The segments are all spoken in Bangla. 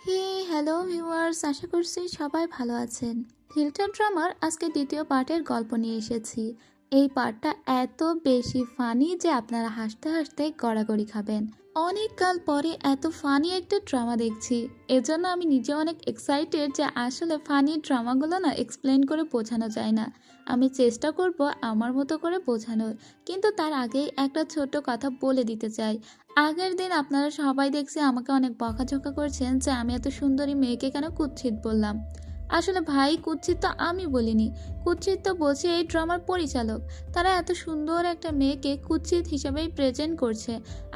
হে হ্যালো ভিউয়ার্স, আশা করছি সবাই ভালো আছেন। থিয়েটার ড্রামার আজকে দ্বিতীয় পার্টের গল্প নিয়ে এসেছি। এই পার্টটা এত বেশি ফানি যে আপনারা হাসতে হাসতে গড়াগড়ি খাবেন। অনেক কাল পরে এত ফানি একটা ড্রামা দেখছি, এজন্য আমি নিজে অনেক এক্সাইটেড যে আসলে ফানি ড্রামাগুলো না এক্সপ্লেন করে বোঝানো যায় না। আমি চেষ্টা করব আমার মতো করে বোঝানোর, কিন্তু তার আগেই একটা ছোট্ট কথা বলে দিতে চাই। আগের দিন আপনারা সবাই দেখছি আমাকে অনেক বকাঝকা করছেন যে আমি এত সুন্দরী মেয়েকে কেন কুৎসিত বললাম। আসলে ভাই, কুৎসিত তো আমি বলিনি, কুৎসিত তো বলছে এই ড্রামার পরিচালক। তারা এত সুন্দর একটা মেয়েকে কুৎসিত হিসেবেই প্রেজেন্ট করছে।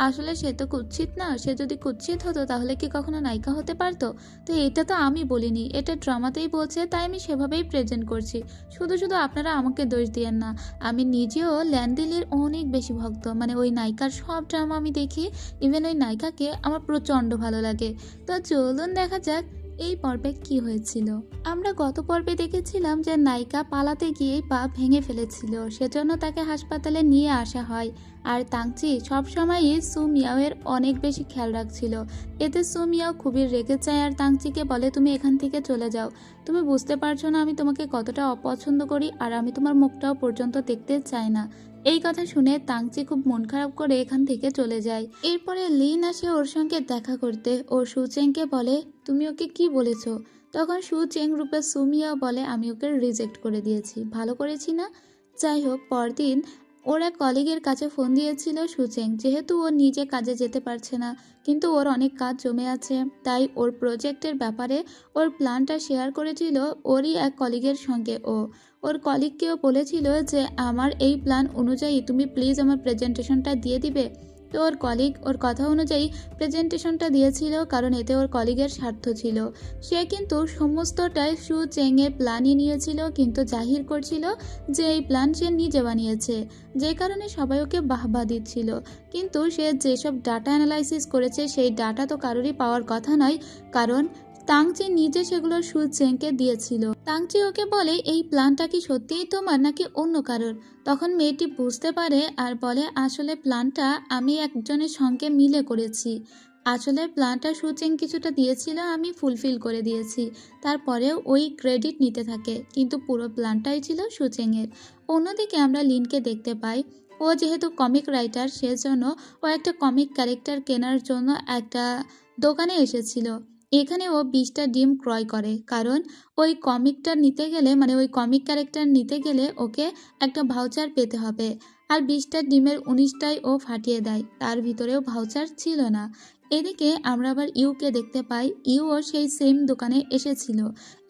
আসলে সে তো কুৎসিত না, সে যদি কুৎসিত হতো তাহলে কি কখনো নায়িকা হতে পারতো? তো এটা তো আমি বলিনি, এটা ড্রামাতেই বলছে, তাই আমি সেভাবেই প্রেজেন্ট করছি। শুধু শুধু আপনারা আমাকে দোষ দিয়েন না। আমি নিজেও ল্যান্ডিলির অনেক বেশি ভক্ত, মানে ওই নায়িকার সব ড্রামা আমি দেখি। ইভেন ওই নায়িকাকে আমার প্রচণ্ড ভালো লাগে। তো চলুন দেখা যাক এই পর্বে কি হয়েছিল। আমরা গত পর্বে দেখেছিলাম যে নায়িকা পালাতে গিয়ে পা ভেঙে ফেলেছিল, সেজন্য তাকে হাসপাতালে নিয়ে আসা হয়। আর তাংচি সবসময়ই সু মিয়াওয়ের অনেক বেশি খেয়াল রাখছিল। এতে সু মিয়াও খুবই রেগে যায় আর তাংচিকে বলে, তুমি এখান থেকে চলে যাও। তুমি বুঝতে পারছো না আমি তোমাকে কতটা অপছন্দ করি, আর আমি তোমার মুখটাও পর্যন্ত দেখতে চাই না। এই কথা শুনে তাংচি খুব মন খারাপ করে এখান থেকে চলে যায়। এরপরে লিন আসে ওর সঙ্গে দেখা করতে। ও সুচেংকে বলে, তুমি ওকে কি বলেছো? তখন সুচেং রূপে সুমিয়াও বলে, আমি ওকে রিজেক্ট করে দিয়েছি। ভালো করেছি না? যাই হোক, পরদিন ওর এক কলিগের কাছে ফোন দিয়েছিল সুচেং, যেহেতু ও নিজে কাজে যেতে পারছে না, কিন্তু ওর অনেক কাজ জমে আছে, তাই ওর প্রজেক্টের ব্যাপারে ওর প্ল্যানটা শেয়ার করেছিল ওরই এক কলিগের সঙ্গে। ওর কলিগকেও বলেছিল যে আমার এই প্ল্যান অনুযায়ী তুমি প্লিজ আমার প্রেজেন্টেশনটা দিয়ে দিবে। তো ওর কলিগ ওর কথা অনুযায়ী প্রেজেন্টেশনটা দিয়েছিল, কারণ এতে ওর কলিগের স্বার্থ ছিল। সে কিন্তু সমস্তটাই সু চেংয়ের প্ল্যানই নিয়েছিল, কিন্তু জাহির করছিল যে এই প্ল্যান সে নিজে বানিয়েছে, যে কারণে সবাই ওকে বাহবা দিচ্ছিল। কিন্তু সে যেসব ডাটা অ্যানালাইসিস করেছে সেই ডাটা তো কারোরই পাওয়ার কথা নয়, কারণ তাংচি নিজে সেগুলো সু চেংকে দিয়েছিল। তাংচি ওকে বলে, এই প্ল্যানটা কি সত্যিই তোমার নাকি অন্য কারোর? তখন মেয়েটি বুঝতে পারে আর বলে, আসলে প্ল্যানটা আমি একজনের সঙ্গে মিলে করেছি। আসলে প্ল্যানটা সুচেং কিছুটা দিয়েছিল, আমি ফুলফিল করে দিয়েছি। তারপরেও ওই ক্রেডিট নিতে থাকে, কিন্তু পুরো প্ল্যানটাই ছিল সুচেংয়ের। অন্যদিকে আমরা লিনকে দেখতে পাই। ও যেহেতু কমিক রাইটার, সেজন্য ও একটা কমিক ক্যারেক্টার কেনার জন্য একটা দোকানে এসেছিল। এখানে ও 20টা ডিম ক্রয় করে, কারণ ওই কমিকটা নিতে গেলে, মানে ওই কমিক ক্যারেক্টার নিতে গেলে ওকে একটা ভাউচার পেতে হবে। আর 20টা ডিমের 19টাই ও ফাটিয়ে দেয়, তার ভিতরেও ভাউচার ছিল না। এদিকে আমরা আবার ইউকে দেখতে পাই। ইউও সেই সেম দোকানে এসেছিল।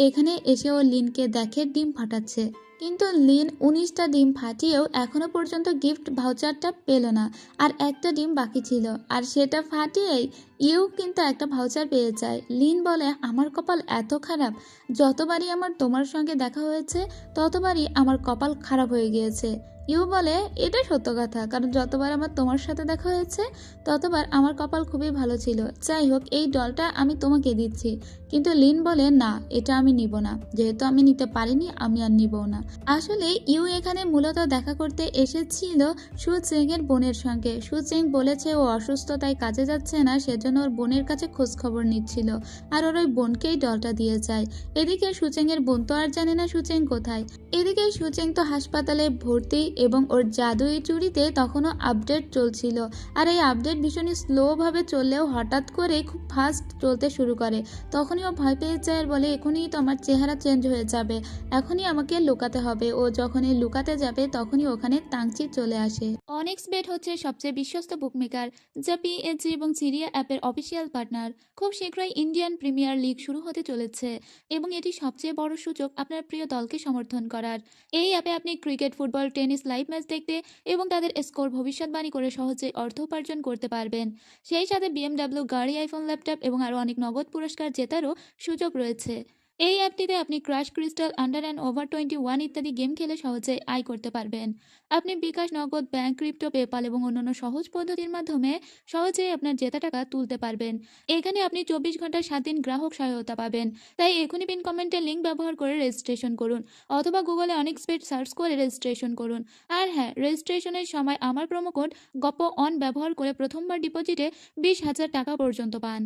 এখানে এসে ও লিনকে দেখে ডিম ফাটাচ্ছে, কিন্তু লিন 19টা ডিম ফাটিয়েও এখনো পর্যন্ত গিফট ভাউচারটা পেল না। আর একটা ডিম বাকি ছিল, আর সেটা ফাটিয়েই ইউ কিন্তু একটা ভাউচার পেয়ে যায়। লিন বলে, আমার কপাল এত খারাপ, যতবারই আমার তোমার সঙ্গে দেখা হয়েছে ততবারই আমার কপাল খারাপ হয়ে গিয়েছে। ইউ বলে, এটা সত্য কথা, কারণ যতবার আমার তোমার সাথে দেখা হয়েছে ততবার আমার কপাল খুবই ভালো ছিল। যাই হোক, এই ডলটা আমি তোমাকে দিচ্ছি। কিন্তু লিন বলে, না, এটা আমি নিব না, যেহেতু আমি নিতে পারিনি আমি আর নিব না। আসলে ইউ এখানে মূলত দেখা করতে এসেছিল সু চেং এর বোনের সঙ্গে। সু চেং বলেছে ও অসুস্থ, তাই কাজে যাচ্ছে না, সেজন্য ওর বোনের কাছে খোঁজ খবর নিচ্ছিল, আর ওর ওই বোনকেই ডলটা দিয়ে যায়। এদিকে সুচেং এর বোন তো আর জানে না সুচেং কোথায়। এদিকে সুচেং তো হাসপাতালে ভর্তি, এবং ওর জাদুই চুরিতে তখনও আপডেট চলছিল। আর এই আপডেট ভীষণই স্লোভাবে চললেও হঠাৎ করে খুব ফাস্ট চলতে শুরু করে। তখনই ও ভয় পেয়ে যায় আর বলে, এখনই তো আমার চেহারা চেঞ্জ হয়ে যাবে, এখনই আমাকে লুকাতে হবে। ও যখনই লুকাতে যাবে তখনই ওখানে তাংচি চলে আসে। অনেক্স বেট হচ্ছে সবচেয়ে বিশ্বস্ত বুকমেকার, যা পিএসজি এবং সিরিয়া অ্যাপের অফিসিয়াল পার্টনার। খুব শীঘ্রই ইন্ডিয়ান প্রিমিয়ার লিগ শুরু হতে চলেছে, এবং এটি সবচেয়ে বড় সুযোগ আপনার প্রিয় দলকে সমর্থন করার। এই অ্যাপে আপনি cricket, football, tennis live match দেখতে এবং তাদের স্কোর ভবিষ্যৎবাণী করে সহজে অর্থ উপার্জন করতে পারবেন। সেই সাথে বিএমডাব্লিউ গাড়ি, আইফোন, ল্যাপটপ এবং আরও অনেক নগদ পুরস্কার জেতারও সুযোগ রয়েছে। এই অ্যাপটিতে আপনি crush crystal, under and over 21 ইত্যাদি গেম খেলে সহজে আয় করতে পারবেন। আপনি বিকাশ, নগদ, ব্যাংক, ক্রিপ্টো, পেপাল এবং অন্যান্য সহজ পদ্ধতির মাধ্যমে সহজেই আপনার জেতা টাকা তুলতে পারবেন। এখানে আপনি 24 ঘন্টা 7 দিন গ্রাহক সহায়তা পাবেন। তাই এখনই পিন কমেন্টের লিঙ্ক ব্যবহার করে রেজিস্ট্রেশন করুন, অথবা গুগলে অনেক স্পেড সার্চ করে রেজিস্ট্রেশন করুন। আর হ্যাঁ, রেজিস্ট্রেশনের সময় আমার প্রোমো কোড গপ অন ব্যবহার করে প্রথমবার ডিপোজিটে 20,000 টাকা পর্যন্ত পান।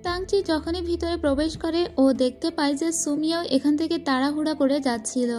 তাংচি যখনই ভিতরে প্রবেশ করে ও দেখতে পায় যে সুমিয়াও এখান থেকে তাড়াহুড়া করে যাচ্ছিল।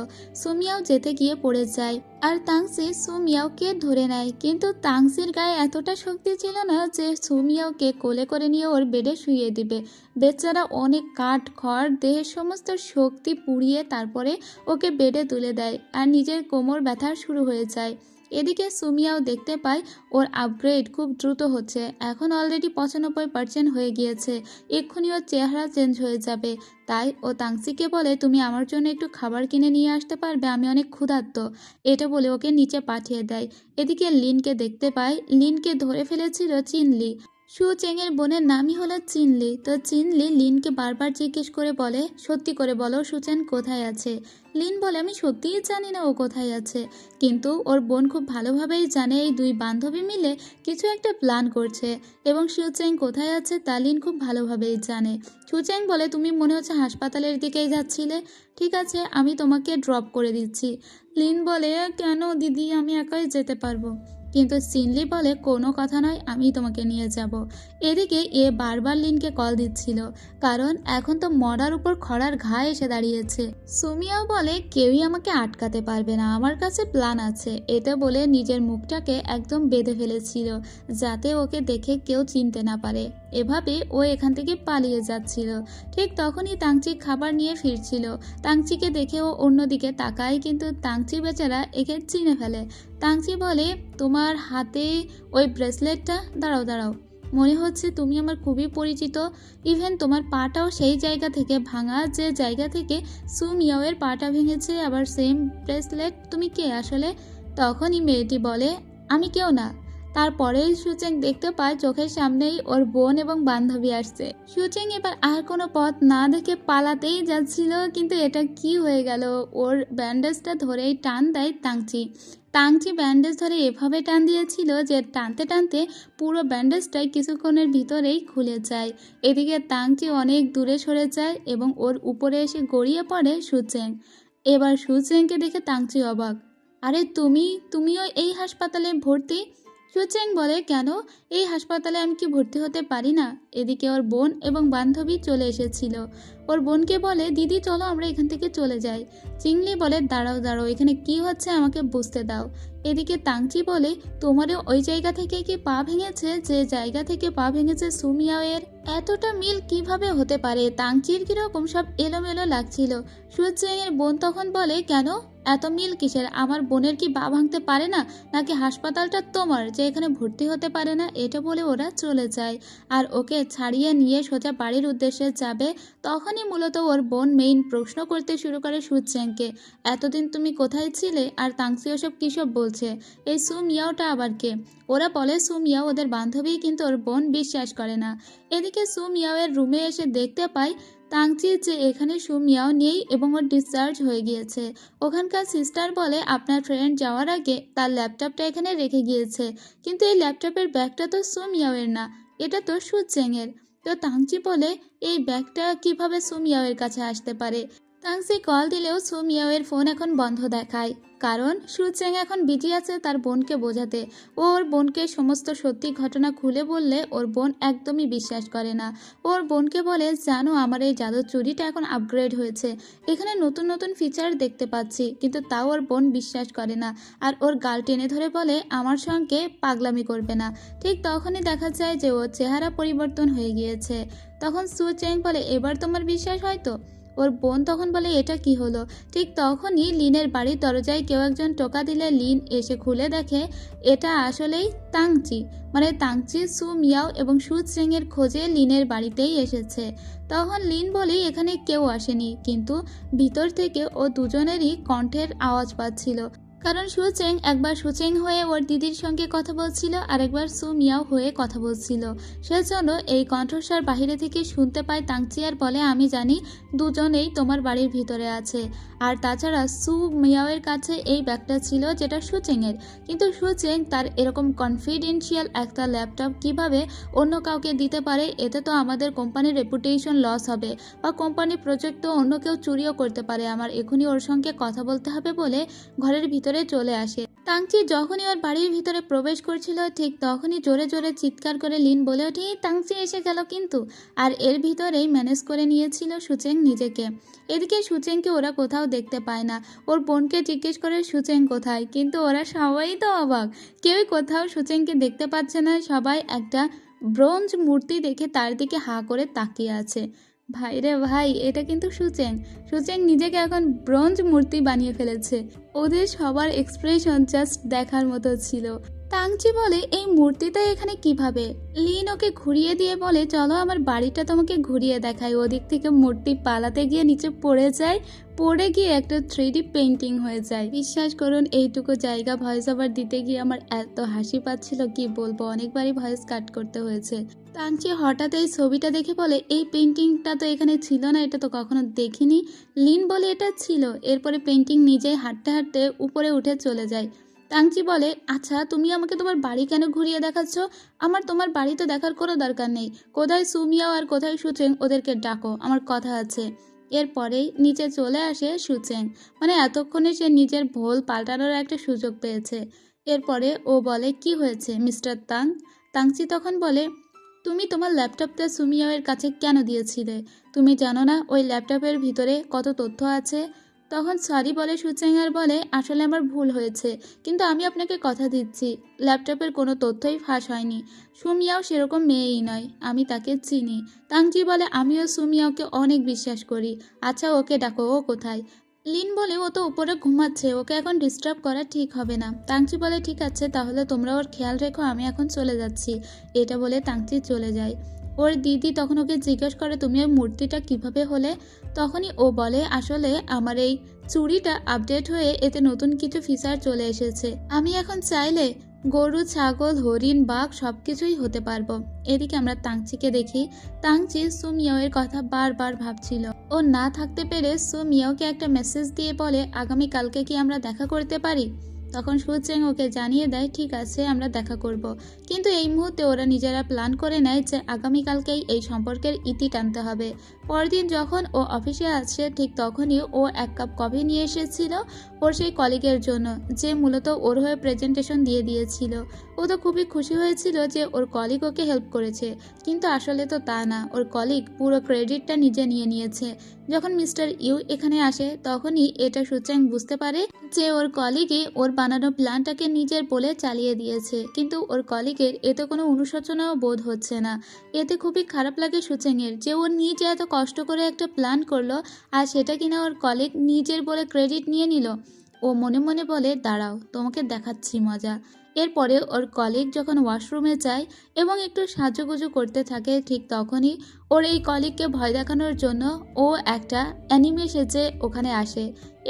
সুমিয়াও যেতে গিয়ে পড়ে যায় আর তাংসি সুমিয়াওকে ধরে নেয়, কিন্তু তাংসির গায়ে এতটা শক্তি ছিল না যে সুমিয়াওকে কোলে করে নিয়ে ওর বেডে শুইয়ে দিবে। বেচারা অনেক কাঠ খড় দেহের সমস্ত শক্তি পুড়িয়ে তারপরে ওকে বেডে তুলে দেয় আর নিজের কোমর ব্যথা শুরু হয়ে যায়। এদিকে সুমিয়াও দেখতে পায় ওর আপগ্রেড খুব দ্রুত হচ্ছে, এখন অলরেডি 95% হয়ে গিয়েছে, এক্ষুনি ওর চেহারা চেঞ্জ হয়ে যাবে। তাই ও তাংসিকে বলে, তুমি আমার জন্য একটু খাবার কিনে নিয়ে আসতে পারবে, আমি অনেক ক্ষুধার্ত। এটা বলে ওকে নিচে পাঠিয়ে দেয়। এদিকে লিনকে দেখতে পায়, লিনকে ধরে ফেলেছিল চিনলি। সু চেংয়ের বোনের নামই হলো চিনলি। তো চিনলি লিনকে বারবার জিজ্ঞেস করে বলে, সত্যি করে বলো সুচেন কোথায় আছে। লিন বলে, আমি সত্যিই জানি না ও কোথায় আছে, কিন্তু ওর বোন খুব ভালোভাবেই জানে এই দুই বান্ধবী মিলে কিছু একটা প্ল্যান করছে এবং সুচেং কোথায় আছে তা লিন খুব ভালোভাবেই জানে। সুচেং বলে, তুমি মনে হচ্ছে হাসপাতালের দিকেই যাচ্ছিলে, ঠিক আছে আমি তোমাকে ড্রপ করে দিচ্ছি। লিন বলে, কেন দিদি, আমি একাই যেতে পারবো। কিন্তু চিনলি বলে, কোনো কথা নয়, আমি তোমাকে নিয়ে যাব। এদিকে এ বারবার লিনকে কল দিচ্ছিল, কারণ এখন তো মরার উপর খড়ার ঘা এসে দাঁড়িয়েছে। সুমিয়াও বলে, কেউই আমাকে আটকাতে পারবে না, আমার কাছে প্ল্যান আছে। এটা বলে নিজের মুখটাকে একদম বেঁধে ফেলেছিল যাতে ওকে দেখে কেউ চিনতে না পারে। এভাবে ও এখান থেকে পালিয়ে যাচ্ছিল। ঠিক তখনই তাংচি খাবার নিয়ে ফিরছিল। তাংচিকে দেখে ও অন্যদিকে তাকায়, কিন্তু তাংচি বেচারা একে চিনে ফেলে। তাংচি বলে, তোমার হাতে ওই ব্রেসলেটটা, দাঁড়াও দাঁড়াও, মনে হচ্ছে তুমি আমার খুবই পরিচিত। ইভেন তোমার পাটাও সেই জায়গা থেকে ভাঙা যে জায়গা থেকে সুমিয়াওয়ের পাটা ভেঙেছে, আবার সেম ব্রেসলেট, তুমি কে আসলে? তখনই মেয়েটি বলে, আমি কেউ না। তারপরেই সুচেং দেখতে পায় চোখের সামনেই ওর বোন এবং বান্ধবী আসছে। সুচেং এবার আর কোনো পথ না দেখে পালাতেই যাচ্ছিল, কিন্তু এটা কি হয়ে গেল, ওর ব্যান্ডেজটা ধরেই টান দেয় তাংচি। তাংচি ব্যান্ডেজ ধরে এভাবে টান দিয়েছিল যে টানতে টানতে পুরো ব্যান্ডেজটাই কিছুক্ষণের ভিতরেই খুলে যায়। এদিকে তাংচি অনেক দূরে সরে যায় এবং ওর উপরে এসে গড়িয়ে পড়ে সুচেং। এবার সুচেংকে দেখে তাংচি অবাক, আরে তুমিও এই হাসপাতালে ভর্তি? সুচেং বলে, কেন, এই হাসপাতালে আমি কি ভর্তি হতে পারি না? এদিকে ওর বোন এবং বান্ধবী চলে এসেছিল। ওর বোনকে বলে, দিদি চলো আমরা এখান থেকে চলে যাই। চিংলি বলে, দাঁড়াও দাঁড়াও, এখানে কি হচ্ছে আমাকে বুঝতে দাও। এদিকে তাংচি বলে, তোমারও ওই জায়গা থেকে কি পা ভেঙেছে যে জায়গা থেকে পা ভেঙেছে সুমিয়াওয়ের? এতটা মিল কিভাবে হতে পারে? তাংচির কিরকম সব এলোমেলো লাগছিল। সুচেং এর বোন তখন বলে, কেন এত মিল কিসের? আমার বোনের কি পা ভাঙতে পারে না, নাকি হাসপাতালটা তোমার যে এখানে ভর্তি হতে পারে না? এটা বলে ওরা চলে যায় আর ওকে ছাড়িয়ে নিয়ে সোজা বাড়ির উদ্দেশ্যে যাবে। তখনই মূলত ওর বোন মেইন প্রশ্ন করতে শুরু করে সুচেংকে, এতদিন তুমি কোথায় ছিলে? আর তাংসি ওসব কিসব বলছে, এই সুমিয়াওটা আবার কে? ওরা বলে সুমিয়াও ওদের বান্ধবী, কিন্তু ওর বোন বিশ্বাস করে না। এদিকে সুমিয়াওয়ের রুমে এসে দেখতে পায় তাংচি যে এখানে সুমিয়াও নেই এবং ওর ডিসচার্জ হয়ে গিয়েছে। ওখানকার সিস্টার বলে, আপনার ফ্রেন্ড যাওয়ার আগে তার ল্যাপটপটা এখানে রেখে গিয়েছে, কিন্তু এই ল্যাপটপের ব্যাগটা তো সুমিয়াওয়ের না, এটা তো সুচেংয়ের। তো তাংচি বলে, এই ব্যাগটা কিভাবে সুমিয়াওয়ের কাছে আসতে পারে? তাংসি কল দিলেও সুমিয়াওয়ের ফোন এখন বন্ধ দেখায়, কারণ সুচেং এখন বিজি আছে তার বোনকে বোঝাতে। ওর বোনকে সমস্ত সত্যি ঘটনা খুলে বললে ওর বোন একদমই বিশ্বাস করে না। ওর বোনকে বলে, জানো আমার এই জাদুর চুড়িটা এখন আপগ্রেড হয়েছে, এখানে নতুন নতুন ফিচার দেখতে পাচ্ছি, কিন্তু তাও ওর বোন বিশ্বাস করে না আর ওর গাল টেনে ধরে বলে, আমার সঙ্গে পাগলামি করবে না। ঠিক তখনই দেখা যায় যে ওর চেহারা পরিবর্তন হয়ে গিয়েছে। তখন সুচেং বলে, এবার তোমার বিশ্বাস হয়তো? ওর বোন তখন বলে, এটা কি হলো? ঠিক তখনই লিনের বাড়ির দরজায় কেউ একজন টোকা দিলে লিন এসে খুলে দেখে এটা আসলেই তাংচি। মানে তাংচি সু মিয়াও এবং সুচেং এর খোঁজে লিনের বাড়িতেই এসেছে। তখন লিন বলে, এখানে কেউ আসেনি, কিন্তু ভিতর থেকে ও দুজনেরই কণ্ঠের আওয়াজ পাচ্ছিল, কারণ সুচেং একবার সুচেং হয়ে ওর দিদির সঙ্গে কথা বলছিল আর একবার সু মিয়াও হয়ে কথা বলছিল। সেজন্য এই কণ্ঠস্বর বাহিরে থেকে শুনতে পায় তাংচি আর বলে, আমি জানি দুজনেই তোমার বাড়ির ভিতরে আছে। আর তাছাড়া সু মিয়াওয়ের কাছে এই ব্যাগটা ছিল যেটা সুচেংয়ের, কিন্তু সুচেং তার এরকম কনফিডেন্সিয়াল একটা ল্যাপটপ কিভাবে অন্য কাউকে দিতে পারে? এতে তো আমাদের কোম্পানির রেপুটেশন লস হবে, বা কোম্পানির প্রজেক্ট তো অন্য কেউ চুরিও করতে পারে। আমার এখনই ওর সঙ্গে কথা বলতে হবে বলে ঘরের ভিতরে চলে আসে। তাংচি যখনই ওর বাড়ির ভিতরে প্রবেশ করছিল ঠিক তখনই জোরে জোরে চিৎকার করে লিন বলে ওঠে, "এই তাংচি এসে গেল কিন্তু।" আর এর ভিতরেই ম্যানেজ করে নিয়েছিল সুচেং নিজেকে। এদিকে সুচেংকে ওরা কোথাও দেখতে পায় না। ওর বোনকে জিজ্ঞেস করে সুচেং কোথায়, কিন্তু ওরা সবাই তো অবাক, কেউই কোথাও সুচেংকে দেখতে পাচ্ছে না। সবাই একটা ব্রোঞ্জ মূর্তি দেখে তার দিকে হাঁ করে তাকিয়ে আছে। ভাই রে ভাই, এটা কিন্তু সুচেং। সুচেং নিজেকে এখন ব্রোঞ্জ মূর্তি বানিয়ে ফেলেছে। ওদের সবার এক্সপ্রেশন জাস্ট দেখার মতো ছিল। তাংচি বলে, এই মূর্তিটা এখানে কিভাবে? লিন ওকে ঘুরিয়ে দিয়ে বলে, চলো আমার বাড়িটা তোমাকে ঘুরিয়ে দেখাই। ওদিক থেকে মূর্তি পালাতে গিয়ে নিচে পড়ে যায়, পড়ে গিয়ে একটা 3D পেন্টিং হয়ে যায়। বিশ্বাস করুন, এইটুকু জায়গা ভয়েস ওভার দিতে গিয়ে আমার এত হাসি পাচ্ছিল কি বলবো, অনেকবারই ভয়েস কাট করতে হয়েছে। তাংচি হঠাৎ এই ছবিটা দেখে বলে, এই পেন্টিংটা তো এখানে ছিল না, এটা তো কখনো দেখিনি। লিন বলে, এটা ছিল। এরপরে পেন্টিং নিজেই হাঁটতে হাঁটতে উপরে উঠে চলে যায়। তাংচি বলে, আচ্ছা তুমি আমাকে তোমার বাড়ি কেন ঘুরিয়ে দেখাচ্ছ? আমার তোমার বাড়ি তো দেখার কোনো দরকার নেই। কোথায় সুমিয়াও আর কোথায় সুচেং, ওদেরকে ডাকো, আমার কথা আছে। এরপরেই নিচে চলে আসে সুচেং। মানে এতক্ষণে সে নিজের ভুল পাল্টানোর একটা সুযোগ পেয়েছে। এরপরে ও বলে, কি হয়েছে মিস্টার তাং? তাংচি তখন বলে, তুমি তোমার ল্যাপটপটা সুমিয়াওয়ের কাছে কেন দিয়েছিলে? তুমি জানো না ওই ল্যাপটপের ভিতরে কত তথ্য আছে? তখন সরি বলে সুচেং আর বলে, আসলে আমার ভুল হয়েছে, কিন্তু আমি আপনাকে কথা দিচ্ছি ল্যাপটপের কোনো তথ্যই ফাঁস হয়নি। সুমিয়াও সেরকম মেয়েই নয়, আমি তাকে চিনি। তাংচি বলে, আমিও সুমিয়াওকে অনেক বিশ্বাস করি। আচ্ছা ওকে ডাকো, ও কোথায়? লিন বলে, ও তো উপরে ঘুমাচ্ছে, ওকে এখন ডিস্টার্ব করা ঠিক হবে না। তাংচি বলে, ঠিক আছে তাহলে তোমরা ওর খেয়াল রেখো, আমি এখন চলে যাচ্ছি। এটা বলে তাংচি চলে যায়। ওর দিদি তখন ওকে জিজ্ঞেস করে, তুমি ওই মূর্তিটা কিভাবে হলে? তখনই ও বলে, আসলে আমার এই চুড়িটা আপডেট হয়ে এতে নতুন কিছু ফিচার চলে এসেছে। আমি এখন চাইলে গরু, ছাগল, হরিণ, বাঘ সব কিছুই হতে পারবো। এদিকে আমরা তাংচিকে দেখি। তাংচি সুমিয়াওয়ের কথা বারবার ভাবছিল। ও না থাকতে পেরে সুমিয়াওকে একটা মেসেজ দিয়ে বলে, আগামীকালকে কি আমরা দেখা করতে পারি? তখন সুচেং ওকে জানিয়ে দেয়, ঠিক আছে আমরা দেখা করব। কিন্তু এই মুহূর্তে ওরা নিজেরা প্ল্যান করে নেয় যে আগামীকালকেই এই সম্পর্কের ইতি টানতে হবে। পরদিন যখন ও অফিসে আসে ঠিক তখনই ও এক কাপ কফি নিয়ে এসেছিল ওর সেই কলিগের জন্য, যে মূলত ওর হয়ে প্রেজেন্টেশন দিয়ে দিয়েছিল। ও তো খুবই খুশি হয়েছিল যে ওর কলিগ ওকে হেল্প করেছে, কিন্তু আসলে তো তা না, ওর কলিগ পুরো ক্রেডিটটা নিজে নিয়ে নিয়েছে। যখন মিস্টার ইউ এখানে আসে তখনই এটা সুচেং বুঝতে পারে যে ওর কলিগই ওর বানানো প্ল্যানটাকে নিজের বলে চালিয়ে দিয়েছে। কিন্তু ওর কলিগের এতে কোনো অনুশোচনাও বোধ হচ্ছে না। এতে খুবই খারাপ লাগে সুচেংয়ের যে ও নিজে এত কষ্ট করে একটা প্ল্যান করলো আর সেটা কিনা ওর কলিগ নিজের বলে ক্রেডিট নিয়ে নিল। ও মনে মনে বলে, দাঁড়াও তোমাকে দেখাচ্ছি মজা। এরপরে ওর কলিগ যখন ওয়াশরুমে যায় এবং একটু সাজুগুজু করতে থাকে ঠিক তখনই ওর এই কলিগকে ভয় দেখানোর জন্য ও একটা অ্যানিমে সেজে ওখানে আসে।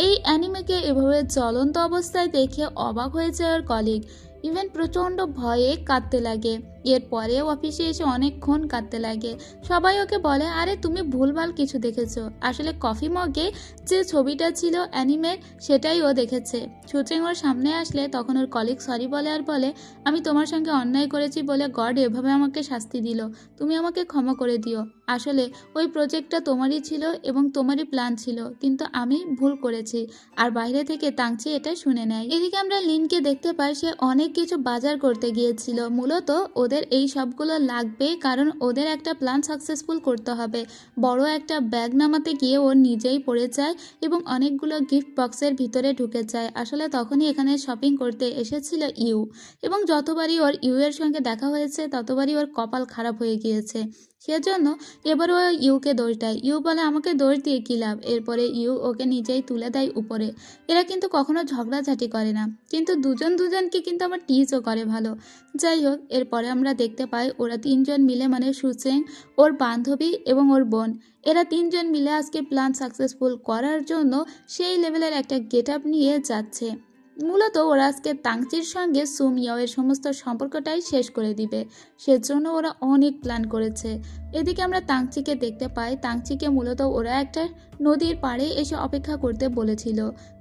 এই অ্যানিমেকে এভাবে জ্বলন্ত অবস্থায় দেখে অবাক হয়েছে ওর কলিগ। ইভেন প্রচণ্ড ভয়ে কাঁদতে লাগে। এরপরে অফিসে এসে অনেকক্ষণ কাঁদতে লাগে। সবাই ওকে বলে, আরে তুমি ভুলভাল কিছু দেখেছো, আসলে কফি মগে যে ছবিটা ছিল অ্যানিমের সেটাই ও দেখেছে। সুচেং ওর সামনে আসলে তখন ওর কলিগ সরি বলে আর বলে, আমি তোমার সঙ্গে অন্যায় করেছি বলে গড এভাবে আমাকে শাস্তি দিল, তুমি আমাকে ক্ষমা করে দিও। আসলে ওই প্রজেক্টটা তোমারই ছিল এবং তোমারই প্ল্যান ছিল, কিন্তু আমি ভুল করেছি। আর বাইরে থেকে তাংচি এটা শুনে নেয়। এদিকে আমরা লিনকে দেখতে পাই, সে অনেক কিছু বাজার করতে গিয়েছিল। মূলত ওদের এই সবগুলো লাগবে কারণ ওদের একটা প্ল্যান সাকসেসফুল করতে হবে। বড় একটা ব্যাগ নামাতে গিয়ে ও নিজেই পড়ে যায় এবং অনেকগুলো গিফট বক্সের ভিতরে ঢুকে যায়। আসলে তখনই এখানে শপিং করতে এসেছিল ইউ, এবং যতবারই ওর ইউ এর সঙ্গে দেখা হয়েছে ততবারই ওর কপাল খারাপ হয়ে গিয়েছে। সেজন্য এবার ও ইউকে দোষ দেয়। ইউ বলে, আমাকে দোষ দিয়ে কী লাভ? এরপরে ইউ ওকে নিজেই তুলে দেয় উপরে। এরা কিন্তু কখনো ঝগড়াঝাটি করে না, কিন্তু দুজন দুজনকে কিন্তু আবার টিজও করে ভালো। যাই হোক, এরপরে আমরা দেখতে পাই ওরা তিনজন মিলে, মানে সুচেং, ওর বান্ধবী এবং ওর বোন, এরা তিনজন মিলে আজকে প্ল্যান সাকসেসফুল করার জন্য সেই লেভেলের একটা গেট আপ নিয়ে যাচ্ছে। মূলত ওরা আজকে তাংচির সঙ্গে সুমিয়াওয়ের সমস্ত সম্পর্কটাই শেষ করে দিবে, সেজন্য ওরা অনেক প্ল্যান করেছে। এদিকে আমরা তাংচিকে দেখতে পাই। তাংচিকে মূলত ওরা একটা নদীর পাড়ে এসে অপেক্ষা করতে বলেছিল।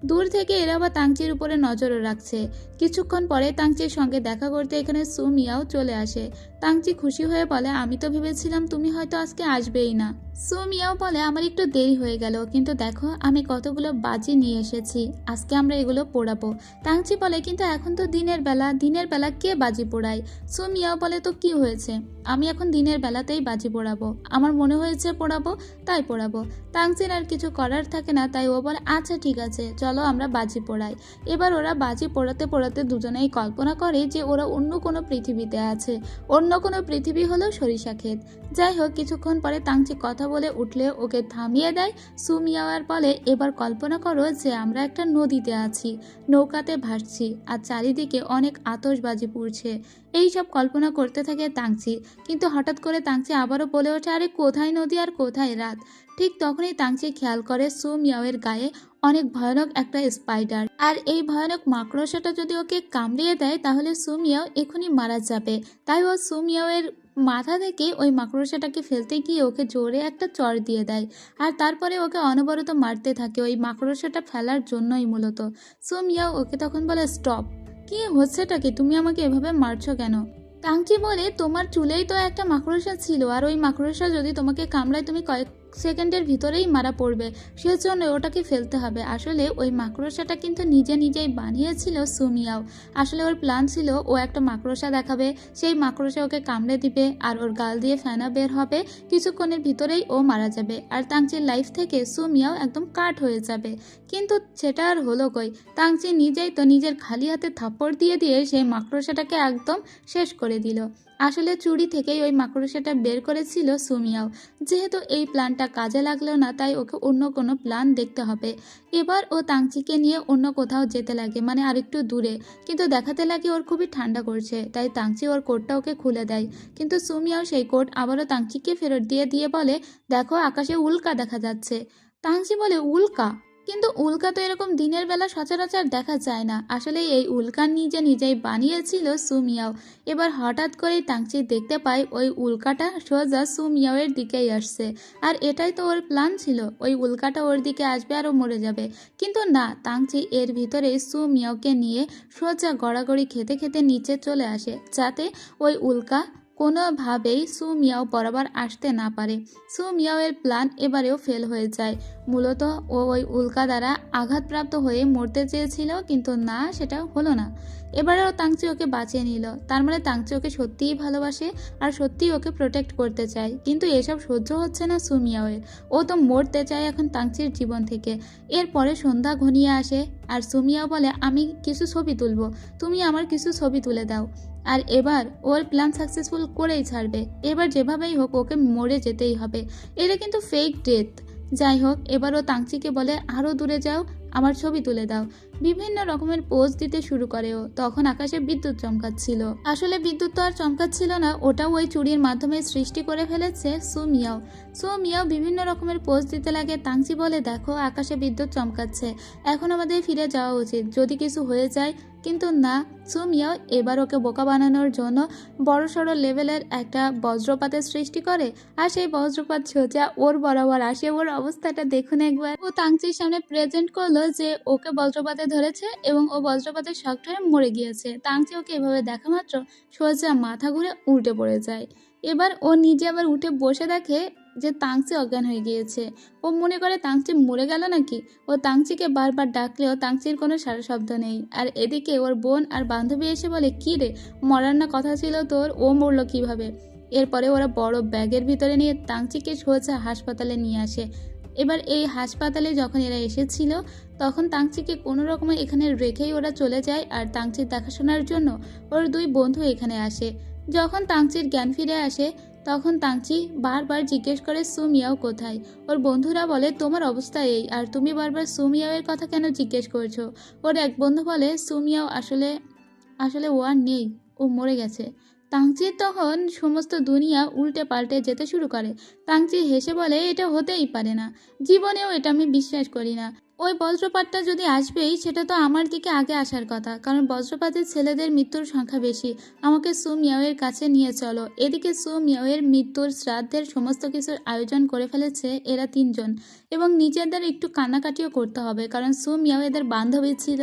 দূর থেকে এরা আবার তাংচির উপরে নজরও রাখছে। কিছুক্ষণ পরে তাংচির সঙ্গে দেখা করতে এখানে সুমিয়াও চলে আসে। তাংচি খুশি হয়ে বলে, আমি তো ভেবেছিলাম তুমি হয়তো আজকে আসবেই না। সুমিয়াও বলে, আমার একটু দেরি হয়ে গেল, কিন্তু দেখো আমি কতগুলো বাজি নিয়ে এসেছি, আজকে আমরা এগুলো পোড়াবো। তাংচি বলে, কিন্তু এখন তো দিনের বেলা, দিনের বেলা কে বাজি পোড়ায়? সুমিয়াও বলে, তো কি হয়েছে, আমি এখন দিনের বেলাতেই বাজি পোড়াবো, আমার মনে হয়েছে পোড়াবো তাই পোড়াবো। তাংচির আর কিছু করার থাকে না, তাই ও বলে, আচ্ছা ঠিক আছে চলো আমরা বাজি পোড়াই। এবার ওরা বাজি পোড়াতে পোড়াতে দুজনেই কল্পনা করে যে ওরা অন্য কোনো পৃথিবীতে আছে। অন্য কোনো পৃথিবী হলো সরিষা ক্ষেত। যাই হোক, কিছুক্ষণ পরে তাংচি কথা বলে উঠলে ওকে থামিয়ে দেয়। সুমিয়াওয়ার বলে, এবার কল্পনা করো যে আমরা একটা নদীতে আছি, নৌকাতে ভাসছি, আর চারিদিকে অনেক আতশবাজি পুড়ছে। এই সব কল্পনা করতে থাকে তাংচি। কিন্তু হঠাৎ করে তাংচি আবারও বলে ওঠে, আরে কোথায় নদী আর কোথায় রাত। ঠিক তখনই তাংচি খেয়াল করে সুমিয়াওয়ের গায়ে অনেক ভয়ানক একটা স্পাইডার, আর এই ভয়ানক মাকড়সাটা যদি ওকে কামড়িয়ে দেয় তাহলে সুমিয়াও এখনই মারা যাবে। তাই ও সুমিয়াওয়ের মাথা থেকে ওই মাকড়সাটাকে ফেলতে গিয়ে ওকে জোরে একটা চড় দিয়ে দেয়, আর তারপরে ওকে অনবরত মারতে থাকে ওই মাকড়সাটা ফেলার জন্যই মূলত। সুমিয়াও ওকে তখন বলে, স্টপ, কি হচ্ছেটা কি, তুমি আমাকে এভাবে মারছো কেন? টাংচি বলে, তোমার চুলেই তো একটা মাকড়সা ছিল, আর ওই মাকড়সা যদি তোমাকে কামড়ায় তুমি কয়েক সেকেন্ডের ভিতরেই মারা পড়বে, সেজন্য ওটাকে ফেলতে হবে। আসলে ওই মাকড়সাটা কিন্তু নিজে নিজেই বানিয়েছিল সুমিয়াও। আসলে ওর প্ল্যান ছিল ও একটা মাকড়সা দেখাবে, সেই মাকড়সা ওকে কামড়ে দিবে আর ওর গাল দিয়ে ফেনা বের হবে, কিছুক্ষণের ভিতরেই ও মারা যাবে, আর তাংচির লাইফ থেকে সুমিয়াও একদম কাট হয়ে যাবে। কিন্তু সেটা আর হলো কই, তাংচি নিজেই তো নিজের খালি হাতে থাপ্পড় দিয়ে দিয়ে সেই মাকড়সাটাকে একদম শেষ করে দিল। আসলে চুরি থেকেই ওই মাকড়সাটা বের করেছিল সুমিয়াও। যেহেতু এই প্ল্যানটা কাজে লাগলো না, তাই ওকে অন্য কোনো প্ল্যান দেখতে হবে। এবার ও তাংচিকে নিয়ে অন্য কোথাও যেতে লাগে, মানে আরেকটু দূরে, কিন্তু দেখাতে লাগে ওর খুবই ঠান্ডা করছে, তাই তাংচি ওর কোটটা ওকে খুলে দেয়। কিন্তু সুমিয়াও সেই কোট আবারও তাংচিকে ফেরত দিয়ে দিয়ে বলে, দেখো আকাশে উল্কা দেখা যাচ্ছে। তাংচি বলে, উল্কা? কিন্তু উল্কা তো এরকম দিনের বেলা সচরাচর দেখা যায় না। আসলে এই উল্কা নিজে নিজেই বানিয়েছিল সুমিয়াও। এবার হঠাৎ করেই তাংচি দেখতে পায় ওই উল্কাটা সোজা সুমিয়াওয়ের দিকেই আসছে, আর এটাই তো ওর প্ল্যান ছিল, ওই উল্কাটা ওর দিকে আসবে আর ও মরে যাবে। কিন্তু না, তাংচি এর ভিতরে সুমিয়াওকে নিয়ে সোজা গড়াগড়ি খেতে খেতে নিচে চলে আসে, যাতে ওই উল্কা কোনোভাবেই সুমিয়াও বরাবর আসতে না পারে। সুমিয়াওয়ের প্ল্যান এবারেও ফেল হয়ে যায়। মূলত ও ওই উল্কা দ্বারা আঘাতপ্রাপ্ত হয়ে মরতে চেয়েছিল, কিন্তু না, সেটা হলো না। এবারেও তাংচি ওকে বাঁচিয়ে নিল। তার মানে তাংচি ওকে সত্যিই ভালোবাসে আর সত্যিই ওকে প্রোটেক্ট করতে চায়। কিন্তু এসব সহ্য হচ্ছে না সুমিয়াওয়ের। ও তো মরতে চায় এখন তাংচির জীবন থেকে। এরপরে সন্ধ্যা ঘনিয়ে আসে আর সুমিয়াও বলে, আমি কিছু ছবি তুলবো, তুমি আমার কিছু ছবি তুলে দাও। আর এবার ওর প্ল্যান সাকসেসফুল করেই ছাড়বে। এবার যেভাবেই হোক ওকে মরে যেতেই হবে। এটা কিন্তু ফেক ডেথ। যাই হোক, এবারও তাংচিকে বলে, আরও দূরে যাও, আমার ছবি তুলে দাও। বিভিন্ন রকমের পোজ দিতে শুরু করে ও। তখন আকাশে বিদ্যুৎ চমকাচ্ছিল। আসলে বিদ্যুৎ তো আর চমকাচ্ছিল না, ওটাও ওই চুরির মাধ্যমে সৃষ্টি করে ফেলেছে সুমিয়াও। সুমিয়াও বিভিন্ন রকমের পোজ দিতে লাগে। তাংচি বলে, দেখো আকাশে বিদ্যুৎ চমকাচ্ছে, এখন আমাদের ফিরে যাওয়া উচিত, যদি কিছু হয়ে যায়। কিন্তু না, সুমিয়াও এবার ওকে বোকা বানানোর জন্য বড়সড় লেভেলের একটা বজ্রপাতের সৃষ্টি করে, আর সেই বজ্রপাত সোজা ওর বরাবর আসে। ওর অবস্থাটা দেখুন একবার। ও তাংচির সামনে প্রেজেন্ট করলো যে ওকে বজ্রপাতে ধরেছে এবং ও বজ্রপাতের শক হয়ে মরে গিয়েছে। তাংচি ওকে এভাবে দেখা মাত্র সোজা মাথা ঘুরে উল্টে পড়ে যায়। এবার ও নিজে আবার উঠে বসে দেখে যে তাংচি অজ্ঞান হয়ে গিয়েছে। ও মনে করে তাংচি মরে গেল নাকি। ও তাংচিকে বারবার ডাকলেও তাংচির কোনো সারা শব্দ নেই। আর এদিকে ওর বোন আর বান্ধবী এসে বলে, কি রে, মরার না কথা ছিল তোর, ও মরলো কিভাবে? এরপরে ওরা বড় ব্যাগের ভিতরে নিয়ে তাংচিকে সোজা হাসপাতালে নিয়ে আসে। এবার এই হাসপাতালে যখন এরা এসেছিল তখন তাংচিকে কোনো রকমে এখানে রেখেই ওরা চলে যায়, আর তাংচির দেখাশোনার জন্য ওর দুই বন্ধু এখানে আসে। যখন তাংচির জ্ঞান ফিরে আসে তখন তাংচি বারবার জিজ্ঞেস করে সুমিয়াও কোথায়। ওর বন্ধুরা বলে, তোমার অবস্থা এই, আর তুমি বারবার সুমিয়াওয়ের কথা কেন জিজ্ঞেস করছো? ওর এক বন্ধু বলে, সুমিয়াও আসলে আসলে ও আর নেই, ও মরে গেছে। তাংচির তখন সমস্ত দুনিয়া উল্টে পাল্টে যেতে শুরু করে। তাংচি হেসে বলে, এটা হতেই পারে না, জীবনেও এটা আমি বিশ্বাস করি না। ওই বজ্রপাতটা যদি আসবেই সেটা তো আমার দিকে আগে আসার কথা, কারণ বজ্রপাতের ছেলেদের মৃত্যুর সংখ্যা বেশি। আমাকে সু মিয়াওয়ের কাছে নিয়ে চলো। এদিকে সু মিয়াওয়ের মৃত্যুর শ্রাদ্ধের সমস্ত কিছুর আয়োজন করে ফেলেছে এরা তিনজন, এবং নিজেদের একটু কান্নাকাটিও করতে হবে, কারণ সু মিয়াও এদের বান্ধবী ছিল,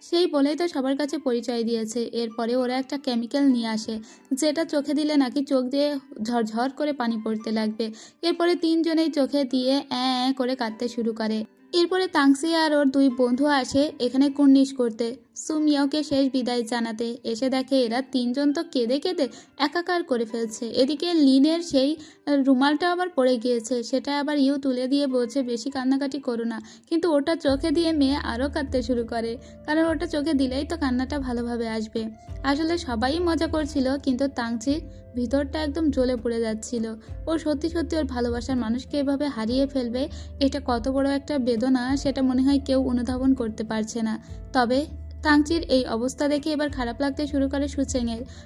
সেই বলেই তো সবার কাছে পরিচয় দিয়েছে। এরপরে ওরা একটা কেমিক্যাল নিয়ে আসে, যেটা চোখে দিলে নাকি চোখ দিয়ে ঝরঝর করে পানি পড়তে লাগবে। এরপরে তিনজনেই চোখে দিয়ে অ্যাঁ অ্যাঁ করে কাঁদতে শুরু করে। এরপরে তাংসি আর ওর দুই বন্ধু আসে এখানে কুর্নিশ করতে, সু মিয়াওকে শেষ বিদায় জানাতে। এসে দেখে এরা তিনজন তো কেঁদে কেঁদে একাকার করে ফেলছে। এদিকে লিনের সেই রুমালটা আবার পড়ে গিয়েছে, সেটা আবার ইউ তুলে দিয়ে বলছে বেশি কান্নাকাটি করো না, কিন্তু ওটা চোখে দিয়ে মেয়ে আরও কাঁদতে শুরু করে, কারণ ওটা চোখে দিলেই তো কান্নাটা ভালোভাবে আসবে। আসলে সবাই মজা করছিল, কিন্তু তাংচির ভিতরটা একদম জ্বলে পড়ে যাচ্ছিল। ও সত্যি সত্যি ওর ভালোবাসার মানুষকে এভাবে হারিয়ে ফেলবে, এটা কত বড় একটা বেদনা সেটা মনে হয় কেউ অনুধাবন করতে পারছে না। তবে তাংচির এই অবস্থা দেখে এবার খারাপ লাগতে শুরু করে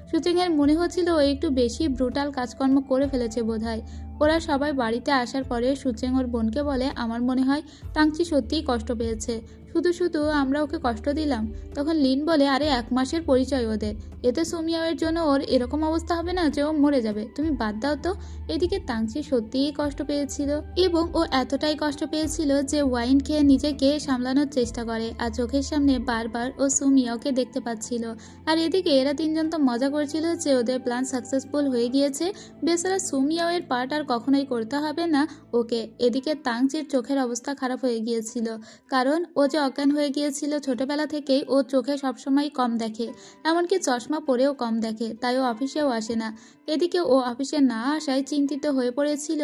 সুচেংয়ের মনে হচ্ছিল ও একটু বেশি ব্রুটাল কাজকর্ম করে ফেলেছে বোধহয়। ওরা সবাই বাড়িতে আসার পরে সুচেং ওর বোনকে বলে, আমার মনে হয় তাংচি সত্যিই কষ্ট পেয়েছে, শুধু শুধু আমরা ওকে কষ্ট দিলাম। তখন লিন বলে, আরে 1 মাসের পরিচয় ওদের, এতে সুমিয়াওয়ের জন্য ওর এরকম অবস্থা হবে না যে ও মরে যাবে, তুমি বাদ দাও তো। এদিকে তাংচি সত্যিই কষ্ট পেয়েছিল, এবং ও এতটাই কষ্ট পেয়েছিল যে ওয়াইন খেয়ে নিজেকে সামলানোর চেষ্টা করে, আর চোখের সামনে বারবার ও সুমিয়াওকে দেখতে পাচ্ছিল। আর এদিকে এরা তিনজন তো মজা করছিল যে ওদের প্ল্যান সাকসেসফুল হয়ে গিয়েছে, বেচারা সুমিয়াওয়ের পার্ট আর কখনোই করতে হবে না ওকে। এদিকে তাংচির চোখের অবস্থা খারাপ হয়ে গিয়েছিল, কারণ ও যে অজ্ঞান হয়ে গিয়েছিল ছোটবেলা থেকেই, ও চোখে সবসময় কম দেখে, এমনকি চশমা পরেও কম দেখে, তাই ও অফিসেও আসে না। এদিকে ও অফিসে না আসায় চিন্তিত হয়ে পড়েছিল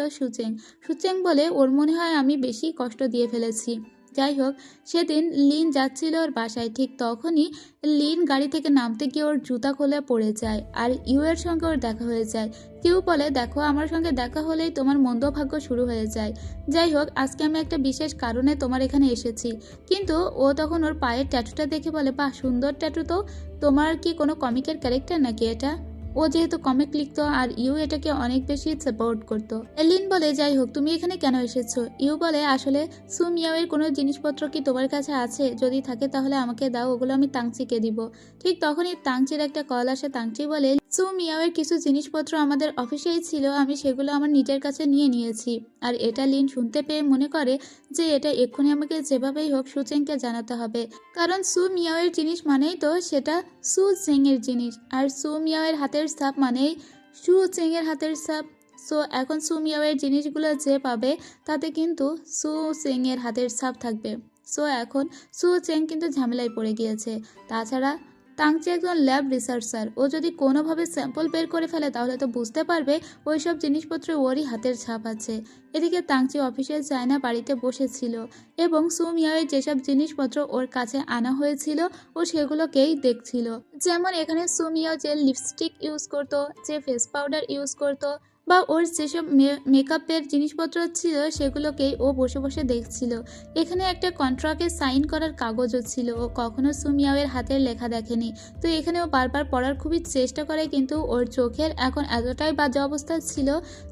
সুচেং বলে, ওর মনে হয় আমি বেশি কষ্ট দিয়ে ফেলেছি। যাই হোক, সেদিন লিন যাচ্ছিল ওর বাসায়, ঠিক তখনই লিন গাড়ি থেকে নামতে গিয়ে ওর জুতা খুলে পড়ে যায়, আর ইউ এর সঙ্গে ওর দেখা হয়ে যায়। কেউ বলে, দেখো আমার সঙ্গে দেখা হলেই তোমার মন্দ ভাগ্য শুরু হয়ে যায়। যাই হোক, আজকে আমি একটা বিশেষ কারণে তোমার এখানে এসেছি। কিন্তু ও তখন ওর পায়ের ট্যাটুটা দেখে বলে, বাহ সুন্দর ট্যাটু তো, তোমার কি কোনো কমিকের ক্যারেক্টার নাকি এটা? ও যেহেতু কমিক লিখতো আর ইউ এটাকে অনেক বেশি সাপোর্ট করতো। লিন বলে, যাই হোক তুমি এখানে কেন এসেছো? ইউ বলে, আসলে সু মিয়াওয়ের কোনো জিনিসপত্র কি তোমার কাছে আছে? যদি থাকে তাহলে আমাকে দাও, ওগুলো আমি তাংচিকে দিব। ঠিক তখনই তাংচির একটা কল আসে। তাংচি বলে, সু মিয়াওয়ের কিছু জিনিসপত্র আমাদের অফিসেই ছিল, আমি সেগুলো আমার নিজের কাছে নিয়ে নিয়েছি। আর এটা লিন শুনতে পেয়ে মনে করে যে এটা এক্ষুনি আমাকে যেভাবেই হোক সুচেংকে জানাতে হবে, কারণ সু মিয়াওয়ের জিনিস মানেই তো সেটা সু চেংয়ের জিনিস, আর সু মিয়াওয়ের হাতের ছাপ মানেই সু চেংয়ের হাতের ছাপ। সো এখন সু মিয়াওয়ের জিনিসগুলো যে পাবে তাতে কিন্তু সু চেংয়ের হাতের ছাপ থাকবে। সো এখন সু চেং কিন্তু ঝামেলায় পড়ে গিয়েছে। তাছাড়া তাংচি একজন ল্যাব রিসার্চার, ও যদি কোনোভাবে স্যাম্পল বের করে ফেলে তাহলে তো বুঝতে পারবে ওই সব জিনিসপত্রে ওরই হাতের ছাপ আছে। এদিকে তাংচি অফিসে যায় না, বাড়িতে বসেছিল, এবং সু মিয়াওয়ের যেসব জিনিসপত্র ওর কাছে আনা হয়েছিল ও সেগুলোকেই দেখছিল। যেমন এখানে সু মিয়াও যে লিপস্টিক ইউজ করতো, যে ফেস পাউডার ইউজ করতো, বা ওর যেসব মেকআপের জিনিসপত্র ছিল সেগুলোকেই ও বসে বসে দেখছিল। এখানে একটা কন্ট্রাক্টে সাইন করার কাগজও ছিল, ও কখনো সু মিয়াওয়ের হাতের লেখা দেখেনি, তো এখানে ও বারবার পড়ার খুবই চেষ্টা করে, কিন্তু ওর চোখের এখন এতটাই বাজে অবস্থা ছিল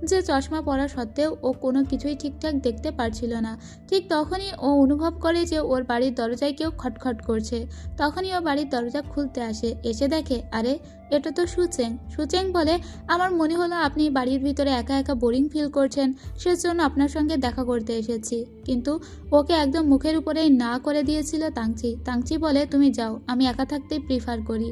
যে চশমা পরা সত্ত্বেও ও কোনো কিছুই ঠিকঠাক দেখতে পারছিল না। ঠিক তখনই ও অনুভব করে যে ওর বাড়ির দরজায় কেউ খটখট করছে। তখনই ও বাড়ির দরজা খুলতে আসে, এসে দেখে আরে এটা তো সুচেং বলে, আমার মনে হলো আপনি বাড়ির ভিতরে একা একা বোরিং ফিল করছেন, সেজন্য আপনার সঙ্গে দেখা করতে এসেছি। কিন্তু ওকে একদম মুখের উপরেই না করে দিয়েছিল তাংচি বলে, তুমি যাও, আমি একা থাকতেই প্রিফার করি।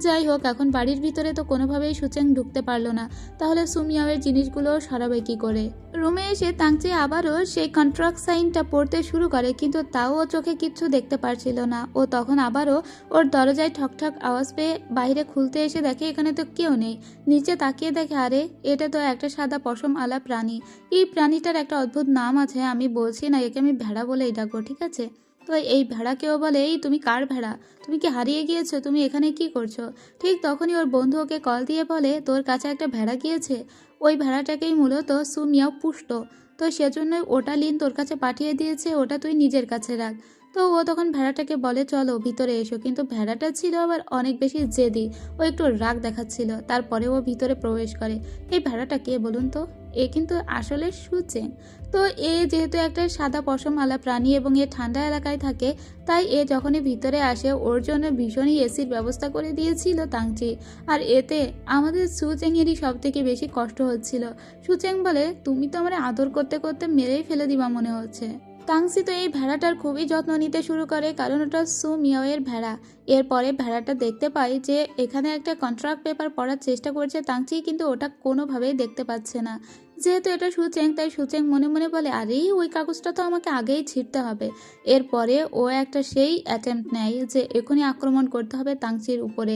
যাই হোক, এখন বাড়ির ভিতরে তো কোনোভাবেই সুচেং ঢুকতে পারলো না, তাহলে সুমিয়াওয়ের জিনিসগুলো সরাবে কি করে? রুমে এসে তাংচি আবারও সেই কন্ট্রাক্ট সাইনটা পড়তে শুরু করে, কিন্তু তাও ও চোখে কিচ্ছু দেখতে পারছিল না। ও তখন আবারও ওর দরজায় ঠকঠক আওয়াজ পেয়ে বাইরে খুলতে এসে দেখে এখানে তো কেউ নেই। নিচে তাকিয়ে দেখে আরে এটা তো একটা সাদা পশম আলা প্রাণী। এই প্রাণীটার একটা অদ্ভুত নাম আছে, আমি বলছি না, একে আমি ভেড়া বলেই ডাকবো, ঠিক আছে? তো এই ভেড়াকেও বলে, এই তুমি কার ভেড়া? তুমি কি হারিয়ে গিয়েছো? তুমি এখানে কি করছো? ঠিক তখনই ওর বন্ধু ওকে কল দিয়ে বলে, তোর কাছে একটা ভেড়া গিয়েছে, ওই ভেড়াটাকেই মূলত সু মিয়াও পুষত, তো সেজন্যই ওটা লিন তোর কাছে পাঠিয়ে দিয়েছে, ওটা তুই নিজের কাছে রাখ। তো ও তখন ভেড়াটাকে বলে, চলো ভিতরে এসো, কিন্তু ভেড়াটা ছিল আবার অনেক বেশি জেদি, ও একটু রাগ দেখাচ্ছিল। তারপরে ও ভিতরে প্রবেশ করে। এই ভেড়াটা কে বলুন তো? এ কিন্তু আসলে সুচেং। তো এ যেহেতু একটা সাদা পশমওয়ালা প্রাণী এবং এ ঠান্ডা এলাকায় থাকে, তাই এ যখনই ভিতরে আসে ওর জন্য ভীষণই এসির ব্যবস্থা করে দিয়েছিল তাংচি। আর এতে আমাদের সুচেংয়েরই সব থেকে বেশি কষ্ট হচ্ছিল। সুচেং বলে, তুমি তো আমার আদর করতে করতে মেরেই ফেলে দিবা মনে হচ্ছে। তাংসি তো এই ভেড়াটার খুবই যত্ন নিতে শুরু করে, কারণ ওটা সু মিয়াওয়ের ভেড়া। এরপরে ভেড়াটা দেখতে পায় যে এখানে একটা কন্ট্রাক্ট পেপার পড়ার চেষ্টা করছে তাংচি, কিন্তু ওটা কোনোভাবেই দেখতে পাচ্ছে না। যেহেতু এটা সুচেং, তাই সুচেং মনে মনে বলে, আরে ওই কাগজটা তো আমাকে আগেই ছিঁড়তে হবে। এরপরে ও একটা সেই অ্যাটেম্প্ট নেয় যে এখনই আক্রমণ করতে হবে তাংচির উপরে।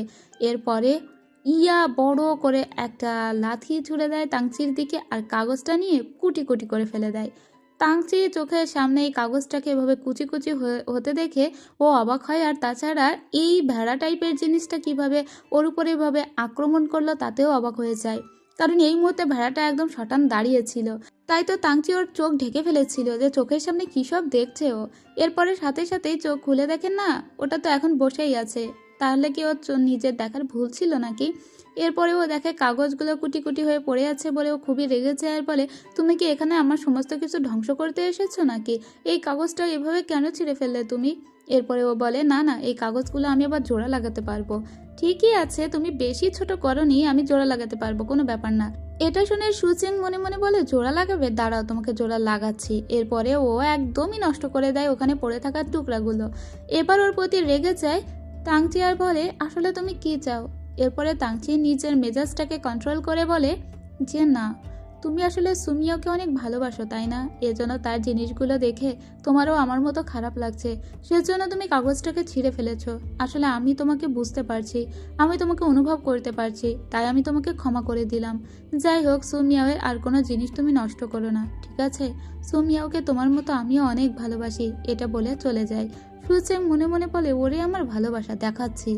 এরপরে বড় করে একটা লাথি ছুড়ে দেয় তাংচির দিকে, আর কাগজটা নিয়ে কুটি কুটি করে ফেলে দেয়। তাংচি চোখের সামনে এই কাগজটাকে এভাবে কুচি কুচি হতে দেখে ও অবাক হয়। আর তাছাড়া এই ভেড়া টাইপের জিনিসটা কিভাবে ওর উপরে এভাবে আক্রমণ করলো তাতেও অবাক হয়ে যায়, কারণ এই মুহূর্তে ভেড়াটা একদম শটান দাঁড়িয়েছিল। তাই তো তাংচি ওর চোখ ঢেকে ফেলেছিল যে চোখের সামনে কী সব দেখছে ও। এরপরে সাথে সাথেই চোখ খুলে দেখেন না, ওটা তো এখন বসেই আছে। তাহলে কি ওর নিজের দেখার ভুল ছিল নাকি? এরপরে ও দেখে কাগজগুলো কুটি কুটি হয়ে পড়ে আছে বলে ও খুবই রেগেছে আর বলে, তুমি কি এখানে আমার সমস্ত কিছু ধ্বংস করতে এসেছো নাকি? এই কাগজটা এভাবে কেন ছিঁড়ে ফেললে তুমি? এরপরে ও বলে, না না, এই কাগজগুলো আমি আবার জোড়া লাগাতে পারবো। ঠিকই আছে, তুমি বেশি ছোট করনি, আমি জোড়া লাগাতে পারবো, কোনো ব্যাপার না। এটা শুনে সুচেং মনে মনে বলে, জোড়া লাগাবে? দাঁড়াও, তোমাকে জোড়া লাগাচ্ছি। এরপরে ও একদমই নষ্ট করে দেয় ওখানে পড়ে থাকা টুকরাগুলো। এবার ওর প্রতি রেগে যায় তাংচি আর বলে, আসলে তুমি কি চাও? এরপরে তাংচি নিজের মেজাজটাকে কন্ট্রোল করে বলে যে, না, তুমি আসলে সুমিওকে অনেক ভালোবাসো তাই না? এজন্য তার জিনিসগুলো দেখে তোমারও আমার মতো খারাপ লাগছে, সেজন্য তুমি কাগজটাকে ছিঁড়ে ফেলেছো। আসলে আমি তোমাকে বুঝতে পারছি, আমি তোমাকে অনুভব করতে পারছি, তাই আমি তোমাকে ক্ষমা করে দিলাম। যাই হোক, সুমিয়াওয়ের আর কোনো জিনিস তুমি নষ্ট করো না, ঠিক আছে? সুমিয়াওকে তোমার মতো আমিও অনেক ভালোবাসি। এটা বলে চলে যায়। সুচেং মনে মনে বলে, ওরে আমার ভালোবাসা দেখাচ্ছি।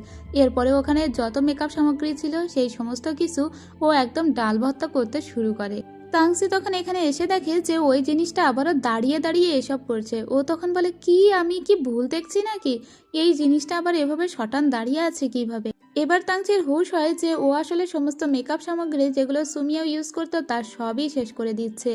এরপরে ওখানে যত মেকআপ সামগ্রী ছিল সেই সমস্ত কিছু ও একদম ডাল ভর্তা করতে শুরু করে। তাংসি তখন এখানে এসে দেখে যে ওই জিনিসটা আবারও দাঁড়িয়ে দাঁড়িয়ে এসব করছে। ও তখন বলে, কি আমি কি ভুল দেখছি নাকি? এই জিনিসটা আবার এভাবে শটান দাঁড়িয়ে আছে কিভাবে? এবার তাংচির হুঁশ হয় যে ও আসলে সমস্ত মেকআপ সামগ্রী যেগুলো সুমিয়া ইউজ করতো তার সবই শেষ করে দিচ্ছে।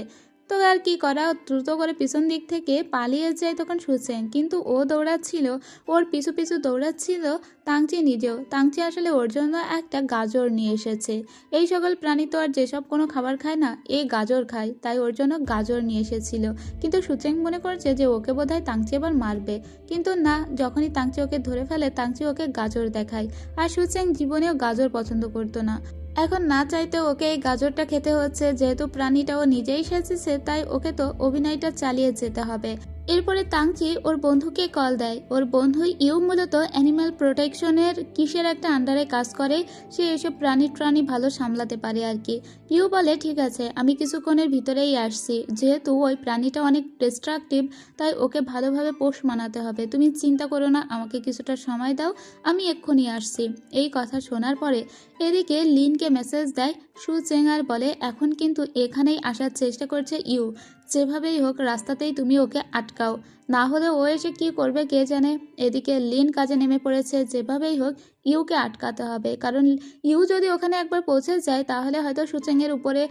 তো আর কি করা, দ্রুত করে পিছন দিক থেকে পালিয়ে যায় তখন সুচেং, কিন্তু ও দৌড়াচ্ছিল, ওর পিছু পিছু দৌড়াচ্ছিল তাংচি নিজেও। তাংচি আসলে ওর জন্য একটা গাজর নিয়ে এসেছে। এই সকল প্রাণী তো আর যেসব কোনো খাবার খায় না, এই গাজর খায়, তাই ওর জন্য গাজর নিয়ে এসেছিল। কিন্তু সুচেং মনে করছে যে ওকে বোধহয় তাংচি এবার মারবে, কিন্তু না, যখনই তাংচি ওকে ধরে ফেলে তাংচি ওকে গাজর দেখায়। আর সুচেং জীবনেও গাজর পছন্দ করতো না, এখন না চাইতে ওকে এই গাজরটা খেতে হচ্ছে। যেহেতু প্রাণীটা ও নিজেই সেচেছে, তাই ওকে তো অভিনয়টা চালিয়ে যেতে হবে। এরপরে তাংচি ওর বন্ধুকে কল দেয়। ওর বন্ধু ইউ মূলত অ্যানিম্যাল প্রোটেকশনের কিসের একটা আন্ডারে কাজ করে, সে এসব প্রাণী ভালো সামলাতে পারে আর কি। ইউ বলে, ঠিক আছে, আমি কিছুক্ষণের ভিতরেই আসছি। যেহেতু ওই প্রাণীটা অনেক ডিস্ট্রাকটিভ, তাই ওকে ভালোভাবে পোষ মানাতে হবে। তুমি চিন্তা করো না, আমাকে কিছুটা সময় দাও, আমি এক্ষুনি আসছি। এই কথা শোনার পরে এদিকে লিনকে মেসেজ দেয় সুচেং আর বলে, এখন কিন্তু এখানেই আসার চেষ্টা করছে ইউ, যেভাবেই হোক রাস্তাতেই তুমি ওকে আটকাও, না হলে ও এসে কি করবে কে জানে। এদিকে লিন কাজে নেমে পড়েছে, যেভাবেই হোক ইউকে আটকাতে হবে, কারণ ইউ যদি ওখানে একবার পৌঁছে যায় তাহলে হয়তো সুচেংয়ের উপরে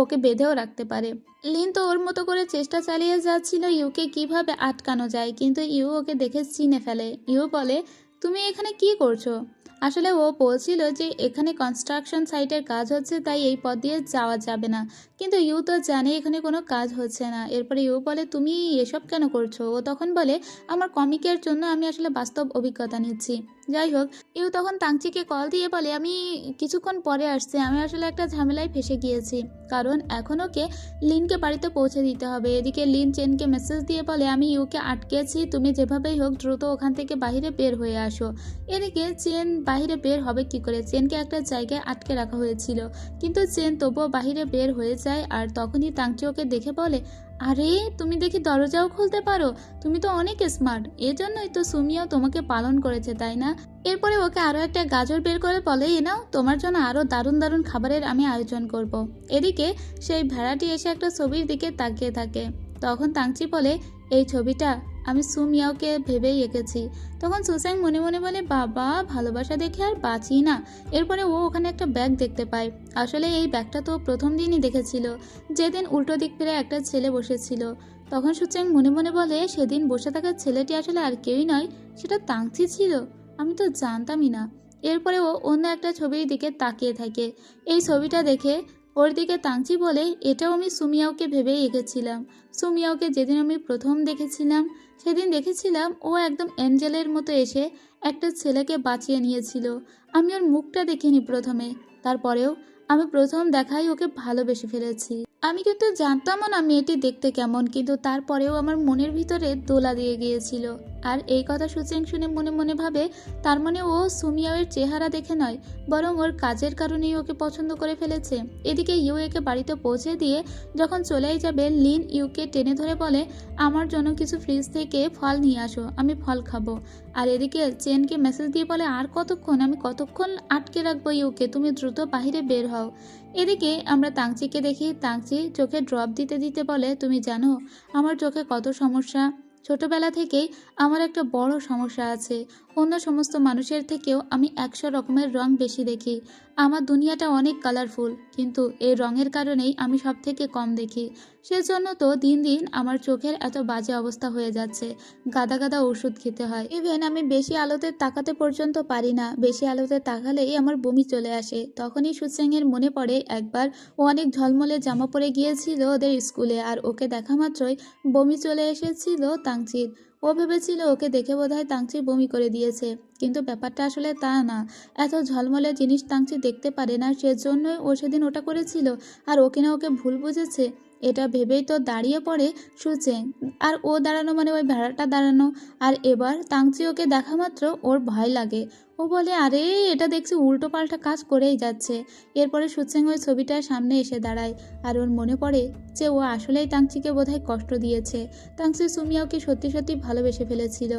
ওকে বেঁধেও রাখতে পারে। লিন তো ওর মতো করে চেষ্টা চালিয়ে যাচ্ছিল ইউকে কিভাবে আটকানো যায়, কিন্তু ইউ ওকে দেখে চিনে ফেলে। ইউ বলে, তুমি এখানে কি করছো? আসলে ও বলছিল যে এখানে কনস্ট্রাকশন সাইটের কাজ হচ্ছে, তাই এই পথ দিয়ে যাওয়া যাবে না, কিন্তু ইউ তো জানে এখানে কোনো কাজ হচ্ছে না। এরপরে ইউ বলে, তুমি এসব কেন করছো? ও তখন বলে, আমার কমিকের জন্য আমি আসলে বাস্তব অভিজ্ঞতা নিচ্ছি। যাই হোক, ইউ তখন তাংচিকে কল দিয়ে বলে, আমি কিছুক্ষণ পরে আসছি, আমি আসলে একটা ঝামেলায় ফেসে গিয়েছি, কারণ এখন ওকে লিনকে বাড়িতে পৌঁছে দিতে হবে। এদিকে লিন চেনকে মেসেজ দিয়ে বলে, আমি ইউকে আটকেছি, তুমি যেভাবেই হোক দ্রুত ওখান থেকে বাইরে বের হয়ে আসো। এদিকে চেন বাহিরে বের হবে কি করে? চেনকে একটা জায়গায় আটকে রাখা হয়েছিল, কিন্তু চেন তবুও বাহিরে বের হয়ে যায়। আর তখনই তাংচি ওকে দেখে বলে, আরে তুমি দেখি দরজাও খুলতে পারো, তুমি তো অনেক স্মার্ট, এজন্যই তো সুমিয়াও তোমাকে পালন করেছে তাই না? এরপরে ওকে আরো একটা গাজর বের করে বলে, এ নাও, তোমার জন্য আরো দারুণ দারুণ খাবারের আমি আয়োজন করব। এদিকে সেই ভেড়াটি এসে একটা ছবির দিকে তাকিয়ে থাকে। তখন তাংচি বলে, এই ছবিটা আমি সুমিয়াওকে ভেবেই এঁকেছি। তখন সুসেং মনে মনে বলে, বাবা, ভালোবাসা দেখে আর বাঁচি না। এরপরে ও ওখানে একটা ব্যাগ দেখতে পায়। আসলে এই ব্যাগটা তো প্রথম দিনই দেখেছিল, যেদিন উল্টো দিক ফিরে একটা ছেলে বসেছিল। তখন সুচেং মনে মনে বলে, সেদিন বসে থাকা ছেলেটি আসলে আর কেউই নয়, সেটা তাংচি ছিল। আমি তো জানতামই না। এরপরে ও অন্য একটা ছবির দিকে তাকিয়ে থাকে। এই ছবিটা দেখে ওর দিকে তাংচি বলে, এটাও আমি সুমিয়াওকে ভেবেই এঁকেছিলাম। সুমিয়াওকে যেদিন আমি প্রথম দেখেছিলাম, সেদিন দেখেছিলাম ও একদম অ্যাঞ্জেলের মতো এসে একটা ছেলেকে বাঁচিয়ে নিয়েছিল। আমি ওর মুখটা দেখিনি প্রথমে, তারপরেও আমি প্রথম দেখাই ওকে ভালোবেসে ফেলেছি। আমি কিন্তু জানতামও না মেয়েটি দেখতে কেমন, কিন্তু তারপরেও আমার মনের ভিতরে দোলা দিয়ে গিয়েছিল। আর এই কথা সুচেং শুনে মনে মনে ভাবে, তার মানে ও সুমিয়াওয়ের চেহারা দেখে নয়, বরং ওর কাজের কারণেই ওকে পছন্দ করে ফেলেছে। এদিকে ইউ একে বাড়িতে পৌঁছে দিয়ে যখন চলেই যাবে, লিন ইউকে টেনে ধরে বলে, আমার জন্য কিছু ফ্রিজ থেকে ফল নিয়ে আসো, আমি ফল খাবো। আর এদিকে চেনকে মেসেজ দিয়ে বলে, আর কতক্ষণ, আমি কতক্ষণ আটকে রাখবো ইউকে, তুমি দ্রুত বাহিরে বের হও। এদিকে আমরা তাংচিকে দেখি। তাংচি চোখে ড্রপ দিতে দিতে বলে, তুমি জানো আমার চোখে কত সমস্যা? ছোটবেলা থেকেই আমার একটা বড় সমস্যা আছে। অন্য সমস্ত মানুষের থেকেও আমি 100 রকমের রং বেশি দেখি। আমার দুনিয়াটা অনেক কালারফুল, কিন্তু এই রঙের কারণেই আমি সব থেকে কম দেখি। সেজন্য তো দিন দিন আমার চোখের এত বাজে অবস্থা হয়ে যাচ্ছে। গাদা গাদা ওষুধ খেতে হয়। ইভেন আমি বেশি আলোতে তাকাতে পর্যন্ত পারি না। বেশি আলোতে তাকালেই আমার বমি চলে আসে। তখনই সুচেংয়ের মনে পড়ে, একবার ও অনেক ঝলমলে জামা পরে গিয়েছিল ওদের স্কুলে, আর ওকে দেখা মাত্রই বমি চলে এসেছিল তাংচির। ও ভেবেছিল ওকে দেখে বোধহয় তাংচি বমি করে দিয়েছে, কিন্তু ব্যাপারটা আসলে তা না। এত ঝলমলে জিনিস তাংচি দেখতে পারে না, সেজন্যই ও সেদিন ওটা করেছিল। আর ও কিনা ওকে ভুল বুঝেছে, এটা ভেবেই তো দাঁড়িয়ে পড়ে সুচেং। আর ও দাঁড়ানো মানে ওই ভেড়াটা দাঁড়ানো। আর এবার তাংচি ওকে দেখা মাত্র ওর ভয় লাগে। ও বলে, আরে এটা দেখছি উল্টো পাল্টা কাজ করেই যাচ্ছে। এরপরে সুচেং ওই ছবিটার সামনে এসে দাঁড়ায়। আর ওর মনে পড়ে যে ও আসলেই তাংচিকে বোধহয় কষ্ট দিয়েছে। তাংচি সুমিয়াওকে সত্যি সত্যি ভালোবেসে ফেলেছিল।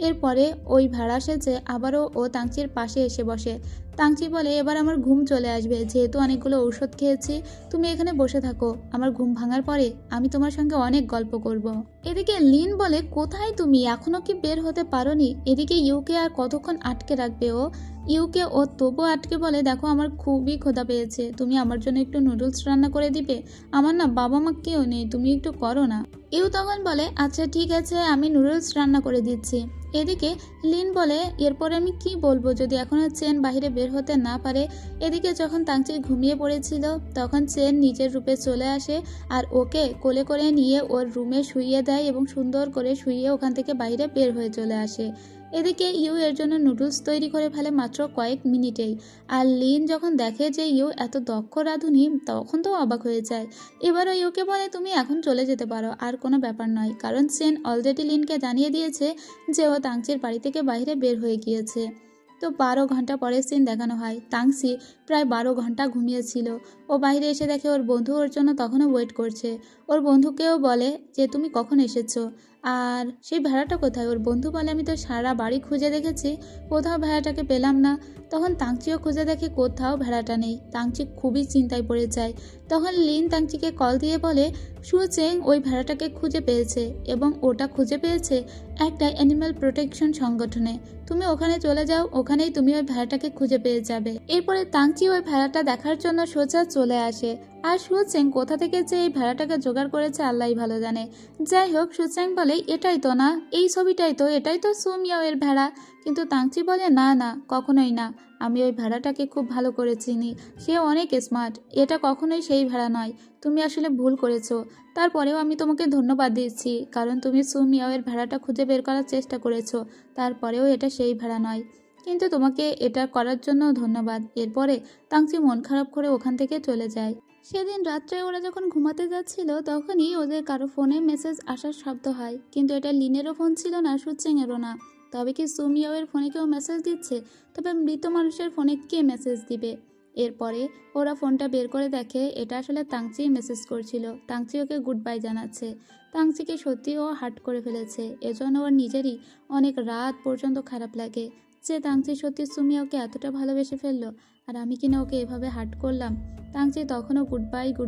এরপরে ওই ভেড়া সেজে আবারও ও তাংচির পাশে এসে বসে। তাংচি বলে, এবার আমার ঘুম চলে আসবে, যেহেতু অনেকগুলো ঔষধ খেয়েছি। তুমি এখানে বসে থাকো, আমার ঘুম ভাঙার পরে আমি তোমার সঙ্গে অনেক গল্প করব। এদিকে লিন বলে, কোথায় তুমি, এখনো কি বের হতে পারোনি? এদিকে ইউকে আর কতক্ষণ আটকে রাখবে ও? ইউকে ও তবু আটকে বলে, দেখো আমার খুবই ক্ষুধা পেয়েছে, তুমি আমার জন্য একটু নুডলস রান্না করে দিবে? আমার না বাবা মা কেউ নেই, তুমি একটু করো না। ইউ তখন বলে, আচ্ছা ঠিক আছে, আমি নুডলস রান্না করে দিচ্ছি। এদিকে লিন বলে, এরপরে আমি কি বলবো যদি এখনো চেন বাহিরে বের হতে না পারে? এদিকে যখন তাংচি ঘুমিয়ে পড়েছিল, তখন চেন নিজের রূপে চলে আসে আর ওকে কোলে করে নিয়ে ওর রুমে শুইয়ে দেয় এবং সুন্দর করে শুইয়ে ওখান থেকে বাইরে বের হয়ে চলে আসে। এদিকে ইউ এর জন্য নুডলস তৈরি করে ফেলে মাত্র কয়েক মিনিটেই। আর লিন যখন দেখে যে ইউ এত দক্ষ রাঁধুনি, তখন তো অবাক হয়ে যায়। এবারও ইউকে বলে, তুমি এখন চলে যেতে পারো, আর কোনো ব্যাপার নয়, কারণ চেন অলরেডি লিনকে জানিয়ে দিয়েছে যে ও তাংচির বাড়ি থেকে বাইরে বের হয়ে গিয়েছে। তো 12 ঘন্টা পরে সিন দেখানো হয়। তাংসি প্রায় 12 ঘন্টা ঘুমিয়েছিল। ও বাইরে এসে দেখে ওর বন্ধু ওর জন্য তখনও ওয়েট করছে। ওর বন্ধুকেও বলে যে, তুমি কখন এসেছো, আর সেই ভেড়াটা কোথায়? ওর বন্ধু বলে, আমি তো সারা বাড়ি খুঁজে দেখেছি, কোথাও ভেড়াটাকে পেলাম না। তখন তাংচিও খুঁজে দেখে কোথাও ভেড়াটা নেই। তাংচি খুবই চিন্তায় পড়ে যায়। তখন লিন তাংচিকে কল দিয়ে বলে, সুচেং ওই ভেড়াটাকে খুঁজে পেয়েছে, এবং ওটা খুঁজে পেয়েছে একটা অ্যানিম্যাল প্রোটেকশন সংগঠনে। তুমি ওখানে চলে যাও, ওখানেই তুমি ওই ভেড়াটাকে খুঁজে পেয়ে যাবে। এরপরে তাংচি ওই ভেড়াটা দেখার জন্য সোজা চলে আসে। আর সুচেং কোথা থেকে যে এই ভেড়াটাকে জোগাড় করেছে আল্লাহই ভালো জানে। যাই হোক, সুচেং বলে, এটাই তো না, এই ছবিটাই তো, এটাই তো সুমিয়াও এর ভেড়া। কিন্তু তাংচি বলে, না না, কখনোই না, আমি ওই ভেড়াটাকে খুব ভালো করে চিনি, সে অনেক স্মার্ট, এটা কখনোই সেই ভেড়া নয়, তুমি আসলে ভুল করেছো। তারপরেও আমি তোমাকে ধন্যবাদ দিচ্ছি, কারণ তুমি সুমিয়াও এর ভেড়াটা খুঁজে বের করার চেষ্টা করেছো। তারপরেও এটা সেই ভেড়া নয়, কিন্তু তোমাকে এটা করার জন্য ধন্যবাদ। এরপরে তাংচি মন খারাপ করে ওখান থেকে চলে যায়। সেদিন রাত্রে ওরা যখন ঘুমাতে যাচ্ছিল, তখনই ওদের কারো ফোনে মেসেজ আসার শব্দ হয়, কিন্তু এটা লিনেরও ফোন ছিল না, সুচেংয়েরও না। তবে কি সুমিয়াওয়ের ফোনে কেউ মেসেজ দিচ্ছে? তবে মৃত মানুষের ফোনে কে মেসেজ দিবে? এরপরে ওরা ফোনটা বের করে দেখে এটা আসলে তাংচি মেসেজ করছিল। তাংচি ওকে গুড বাই জানাচ্ছে। তাংচিকে সত্যি ও হার্ট করে ফেলেছে, এজন্য ওর নিজেরই অনেক রাত পর্যন্ত খারাপ লাগে যে তাংচি সত্যি সুমিয়াওকে এতটা ভালোবেসে ফেললো। আর আমি কিনা ওকে এভাবে হার্ট করলাম। তাংচি তখনও গুড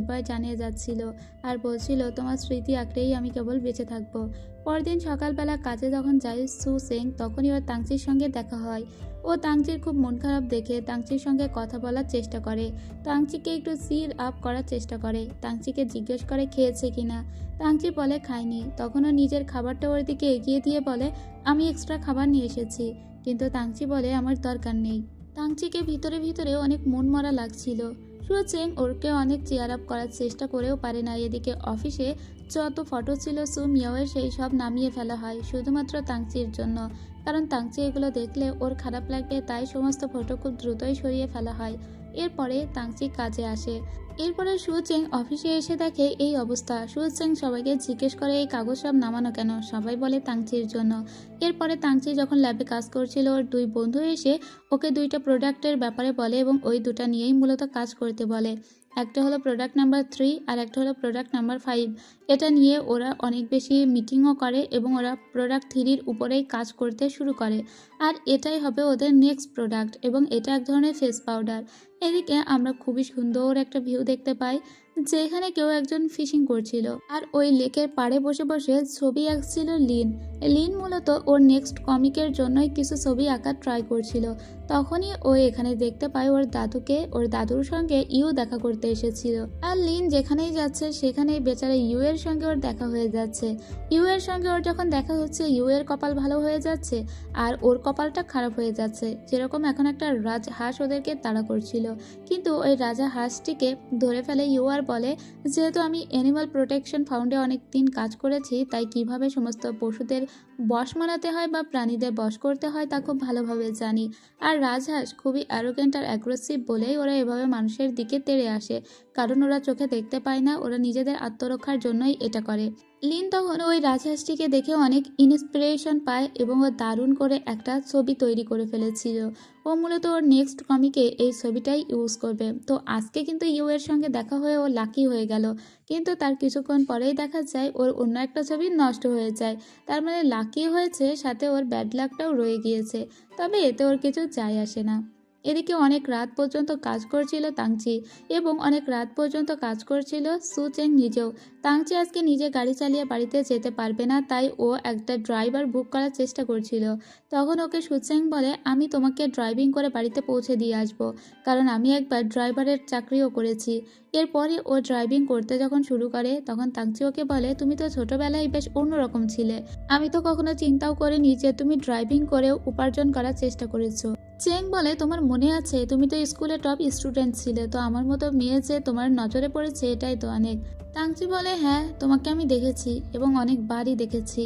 বাই জানিয়ে যাচ্ছিল আর বলছিল তোমার স্মৃতি আঁকড়েই আমি কেবল বেঁচে থাকবো। পরদিন সকালবেলা কাজে যখন যায় সু সেং, তখনই ওর তাংচির সঙ্গে দেখা হয়। ও তাংচির খুব মন খারাপ দেখে তাংচির সঙ্গে কথা বলার চেষ্টা করে, তাংচিকে একটু চিল আপ করার চেষ্টা করে, তাংচিকে জিজ্ঞেস করে খেয়েছে কিনা। তাংচি বলে খায়নি। তখনও নিজের খাবারটা ওর দিকে এগিয়ে দিয়ে বলে আমি এক্সট্রা খাবার নিয়ে এসেছি। কিন্তু তাংচি বলে আমার দরকার নেই। তাংচিকে ভিতরে ভিতরে অনেক মন মরা লাগছিল। সুচেং ওরকে অনেক চেয়ার আপ করার চেষ্টা করেও পারে না। এদিকে অফিসে যত ফটো ছিল সু মিয়াওয়ের সেই সব নামিয়ে ফেলা হয় শুধুমাত্র তাংচির জন্য, কারণ তাংচি এগুলো দেখলে ওর খারাপ লাগবে, তাই সমস্ত ফটো খুব দ্রুতই সরিয়ে ফেলা হয়। এরপরে তাংচি কাজে আসে। এরপরে সুচেং অফিসে এসে দেখে এই অবস্থা। সুচেং সবাইকে জিজ্ঞেস করে এই কাগজ সব নামানো কেন, সবাই বলে তাংচির জন্য। এরপরে তাংচি যখন ল্যাবে কাজ করছিল ওর দুই বন্ধু এসে ওকে দুইটা প্রোডাক্টের ব্যাপারে বলে এবং ওই দুটা নিয়েই মূলত কাজ করতে বলে। একটা হলো প্রোডাক্ট নাম্বার 3 আর একটা হলো প্রোডাক্ট নাম্বার 5। এটা নিয়ে ওরা অনেক বেশি মিটিংও করে এবং ওরা প্রোডাক্ট 3-র উপরেই কাজ করতে শুরু করে। আর এটাই হবে ওদের নেক্সট প্রোডাক্ট এবং এটা এক ধরনের ফেস পাউডার। এদিকে আমরা খুবই সুন্দর একটা ভিউ দেখতে পাই যেখানে কেউ একজন ফিশিং করছিল আর ওই লেকের পাড়ে বসে বসে ছবি আঁকছিল লিন। লিন মূলত ওর নেক্সট কমিকের জন্যই কিছু ছবি আঁকার ট্রাই করছিল। তখনই ও এখানে দেখতে পায় ওর দাদুকে, ওর দাদুর সঙ্গে ইউ দেখা করতে এসেছিল। আর লিন যেখানেই যাচ্ছে সেখানেই বেচারা ইউ এর সঙ্গে ওর দেখা হয়ে যাচ্ছে। ইউ এর সঙ্গে ওর যখন দেখা হচ্ছে ইউ এর কপাল ভালো হয়ে যাচ্ছে আর ওর কপালটা খারাপ হয়ে যাচ্ছে। যেরকম এখন একটা রাজহাঁস ওদেরকে তাড়া করছিল, কিন্তু ওই রাজা হাঁসটিকে ধরে ফেলে ইউ আর বলে যেহেতু আমি অ্যানিমাল প্রোটেকশন ফাউন্ডে অনেক দিন কাজ করেছি, তাই কিভাবে সমস্ত পশুদের বশ মানাতে হয় বা প্রাণীদের বশ করতে হয় তা খুব ভালোভাবে জানি। আর রাজহাঁস খুবই অ্যারোগেন্ট আর অ্যাগ্রেসিভ বলেই ওরা এভাবে মানুষের দিকে তেড়ে আসে, কারণ ওরা চোখে দেখতে পায় না, ওরা নিজেদের আত্মরক্ষার জন্যই এটা করে। লিন তখন ওই রাজহাঁসটিকে দেখে অনেক ইন্সপিরেশন পায় এবং ও দারুণ করে একটা ছবি তৈরি করে ফেলেছিল। ও মূলত ওর নেক্সট কমিকে এই ছবিটাই ইউজ করবে। তো আজকে কিন্তু ইউ এর সঙ্গে দেখা হয়ে ও লাকি হয়ে গেল, কিন্তু তার কিছুক্ষণ পরেই দেখা যায় ওর অন্য একটা ছবি নষ্ট হয়ে যায়। তার মানে লাকি হয়েছে, সাথে ওর ব্যাড লাকটাও রয়ে গিয়েছে, তবে এতে ওর কিছু যায় আসে না। এদিকে অনেক রাত পর্যন্ত কাজ করছিল তাংচি এবং অনেক রাত পর্যন্ত কাজ করছিল সুচেং নিজেও। তাংচি আজকে নিজে গাড়ি চালিয়ে বাড়িতে যেতে পারবে না, তাই ও একটা ড্রাইভার বুক করার চেষ্টা করছিল। তখন ওকে সুচেং বলে আমি তোমাকে ড্রাইভিং করে বাড়িতে পৌঁছে দিয়ে আসবো, কারণ আমি একবার ড্রাইভারের চাকরিও করেছি। এরপরে ও ড্রাইভিং করতে যখন শুরু করে তখন তাংচি ওকে বলে তুমি তো ছোটবেলায় বেশ অন্যরকম ছিলে, আমি তো কখনো চিন্তাও করিনি যে তুমি ড্রাইভিং করেও উপার্জন করার চেষ্টা করেছো। চেং বলে তোমার মনে আছে তুমি তো স্কুলে টপ স্টুডেন্ট ছিলে, তো আমার মতো মেয়ে যে তোমার নজরে পড়েছে এটাই তো অনেক। তাংচি বলে হ্যাঁ তোমাকে আমি দেখেছি এবং অনেকবারই দেখেছি,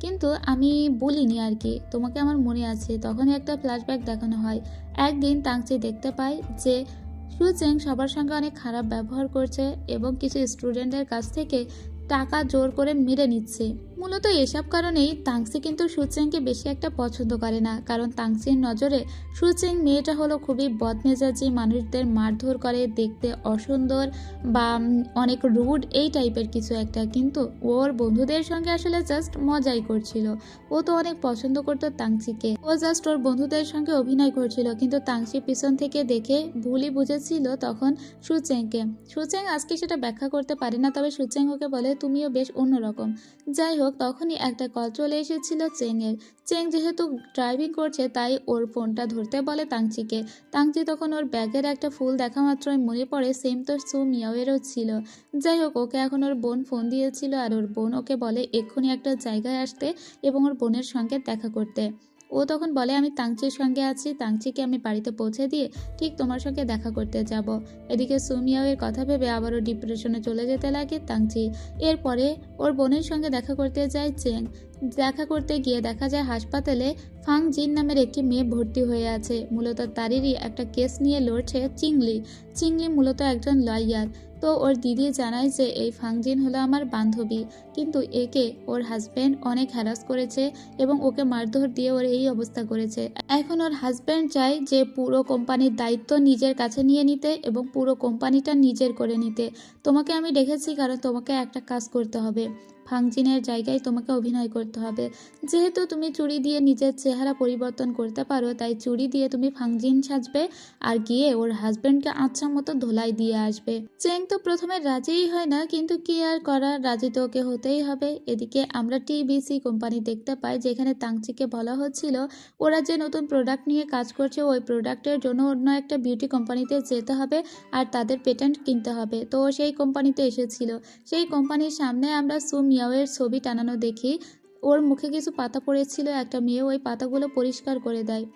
কিন্তু আমি বলিনি আর কি, তোমাকে আমার মনে আছে। তখনই একটা ফ্ল্যাশব্যাক দেখানো হয়। একদিন তাংচি দেখতে পায় যে সুচেং সবার সঙ্গে অনেক খারাপ ব্যবহার করছে এবং কিছু স্টুডেন্টের কাছ থেকে টাকা জোর করে মেরে নিচ্ছে। মূলত এসব কারণেই তাংসি কিন্তু সুচেংকে বেশি একটা পছন্দ করে না, কারণ তাংসির নজরে সুচেং মেয়েটা হলো খুবই বদমেজাজি, মানুষদের মারধর করে, দেখতে অসুন্দর বা অনেক রুড এই টাইপের কিছু একটা। কিন্তু ওর বন্ধুদের সঙ্গে আসলে জাস্ট মজাই করছিল। ও তো অনেক পছন্দ করতো তাংসিকে, ও জাস্ট ওর বন্ধুদের সঙ্গে অভিনয় করছিল, কিন্তু তাংসি পিছন থেকে দেখে ভুলই বুঝেছিল তখন সুচেংকে। সুচেং আজকে সেটা ব্যাখ্যা করতে পারে না, তবে সুচেং ওকে বলে তুমিও বেশ অন্যরকম। যাই হোক, তখনই একটা কল চলে এসেছিল চেংয়ের। চেং যেহেতু ড্রাইভিং করছে তাই ওর ফোনটা ধরতে বলে তাংচিকে। তাংচি তখন ওর ব্যাগের একটা ফুল দেখা মাত্রই মনে পড়ে সেম তো সু মিয়াওয়েরও ছিল। যাই হোক, ওকে এখন ওর বোন ফোন দিয়েছিল আর ওর বোন ওকে বলে এক্ষুনি একটা জায়গায় আসতে এবং ওর বোনের সঙ্গে দেখা করতে। ও তখন বলে আমি তাংচির সঙ্গে আছি, তাংচিকে আমি বাড়িতে পৌঁছে দিয়ে ঠিক তোমার সঙ্গে দেখা করতে যাব। এদিকে সুমিয়াওয়ের কথা ভেবে আবারও ডিপ্রেশনে চলে যেতে লাগে তাংচি। এরপরে ওর বোনের সঙ্গে দেখা করতে যায় চেং। দেখা করতে গিয়ে দেখা যায় হাসপাতালে ফাং জিন নামের একটি মেয়ে ভর্তি হয়ে আছে। মূলত তারই একটা কেস নিয়ে লড়ছে চিংলি। চিংলি মূলত একজন লয়ার। তো ওর দিদি জানায় যে এই ফাংজিন হলো আমার বান্ধবী, কিন্তু একে ওর হাজব্যান্ড অনেক হ্যারাস করেছে এবং ওকে মারধর দিয়ে ওর এই অবস্থা করেছে। এখন ওর হাজব্যান্ড চায় যে পুরো কোম্পানির দায়িত্ব নিজের কাছে নিয়ে নিতে এবং পুরো কোম্পানিটা নিজের করে নিতে। তোমাকে আমি ডেকেছি কারণ তোমাকে একটা কাজ করতে হবে। ফাংজিনের জায়গায় তোমাকে অভিনয় করতে হবে। যেহেতু তুমি চুড়ি দিয়ে নিজের চেহারা পরিবর্তন করতে পারো, তাই চুড়ি দিয়ে তুমি ফাংজিন সাজবে আর গিয়ে ওর হাজবেন্ডকে আচ্ছা মতো ধোলাই দিয়ে আসবে। চেং তো প্রথমে রাজিই হয় না, কিন্তু কি আর করার, রাজি তো ওকে হতেই হবে। এদিকে আমরা টিবিসি কোম্পানি দেখতে পাই, যেখানে তাংচিকে বলা হচ্ছিল ওরা যে নতুন প্রোডাক্ট নিয়ে কাজ করছে ওই প্রোডাক্টের জন্য অন্য একটা বিউটি কোম্পানিতে যেতে হবে আর তাদের পেটেন্ট কিনতে হবে। তো সেই কোম্পানিতে এসেছিল। সেই কোম্পানির সামনে আমরা সু মিয়াওয়ের ছবি টানানো দেখি। ওর মুখে কিছু পাতা পড়েছিল, একটা মেয়ে ওই পাতাগুলো পরিষ্কার করে দেয়।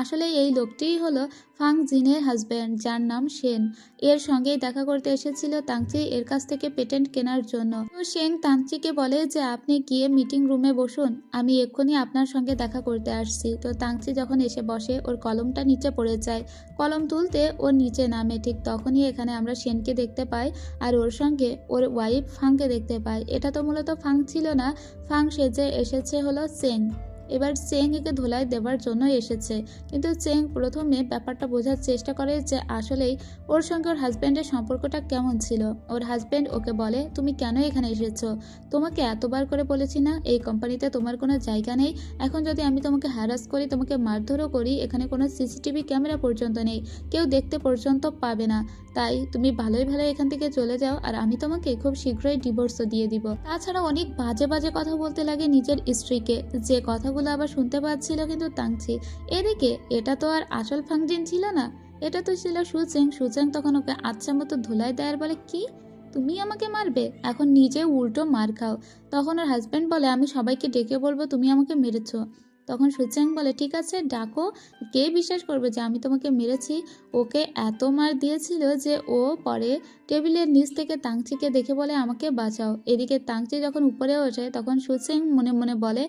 আসলে এই লোকটিই হলো ফাং জিনের হাজব্যান্ড, যার নাম সেন। এর সঙ্গেই দেখা করতে এসেছিল তাংচি এর কাছ থেকে পেটেন্ট কেনার জন্য। তো সেন তাংচিকে বলে যে আপনি গিয়ে মিটিং রুমে বসুন, আমি এক্ষুনি আপনার সঙ্গে দেখা করতে আসছি। তো তাংচি যখন এসে বসে ওর কলমটা নিচে পড়ে যায়, কলম তুলতে ও নিচে নামে। ঠিক তখনই এখানে আমরা সেনকে দেখতে পাই আর ওর সঙ্গে ওর ওয়াইফ ফাংকে দেখতে পাই। এটা তো মূলত ফাং ছিল না, ফাং সেজে এসেছে হলো চেং। এবার চেং একে ধোলাই দেওয়ার জন্য এসেছে, কিন্তু চেং প্রথমে ব্যাপারটা বোঝার চেষ্টা করে যে আসলেই ওর সঙ্গে ওর হাজব্যান্ডের সম্পর্কটা কেমন ছিল। ওর হাজব্যান্ড ওকে বলে তুমি কেন এখানে এসেছো, তোমাকে এতবার করে বলেছি না এই কোম্পানিতে তোমার কোনো জায়গা নেই। এখন যদি আমি তোমাকে হ্যারাস করি, তোমাকে মারধরও করি, এখানে কোনো সিসিটিভি ক্যামেরা পর্যন্ত নেই, কেউ দেখতে পর্যন্ত পাবে না। তাই তুমি ভালোই ভালো এখান থেকে চলে যাও আর আমি তোমাকে খুব শীঘ্রই ডিভোর্সও দিয়ে দিব। তাছাড়া অনেক বাজে বাজে কথা বলতে লাগে নিজের স্ত্রীকে, যে কথাগুলো আবার শুনতে পাচ্ছিল কিন্তু তাংচি। এদিকে এটা তো আর আসল ফাংজিন ছিল না, এটা তো ছিল সুচেং। সুচেং তখন ওকে আচ্ছা মতো ধুলাই দেয় আর বলে কি তুমি আমাকে মারবে, এখন নিজে উল্টো মার খাও। তখন ওর হাজব্যান্ড বলে আমি সবাইকে ডেকে বলবো তুমি আমাকে মেরেছো। তখন সুচেং বলে ঠিক আছে ডাকো, কে বিশ্বাস করবে যে আমি তোমাকে মেরেছি। ওকে এত মার দিয়েছিল যে ও পরে টেবিলের নিচ থেকে তাংচিকে দেখে বলে আমাকে বাঁচাও। এদিকে তাংচি যখন উপরে ওঠে তখন সুচেং মনে মনে বলে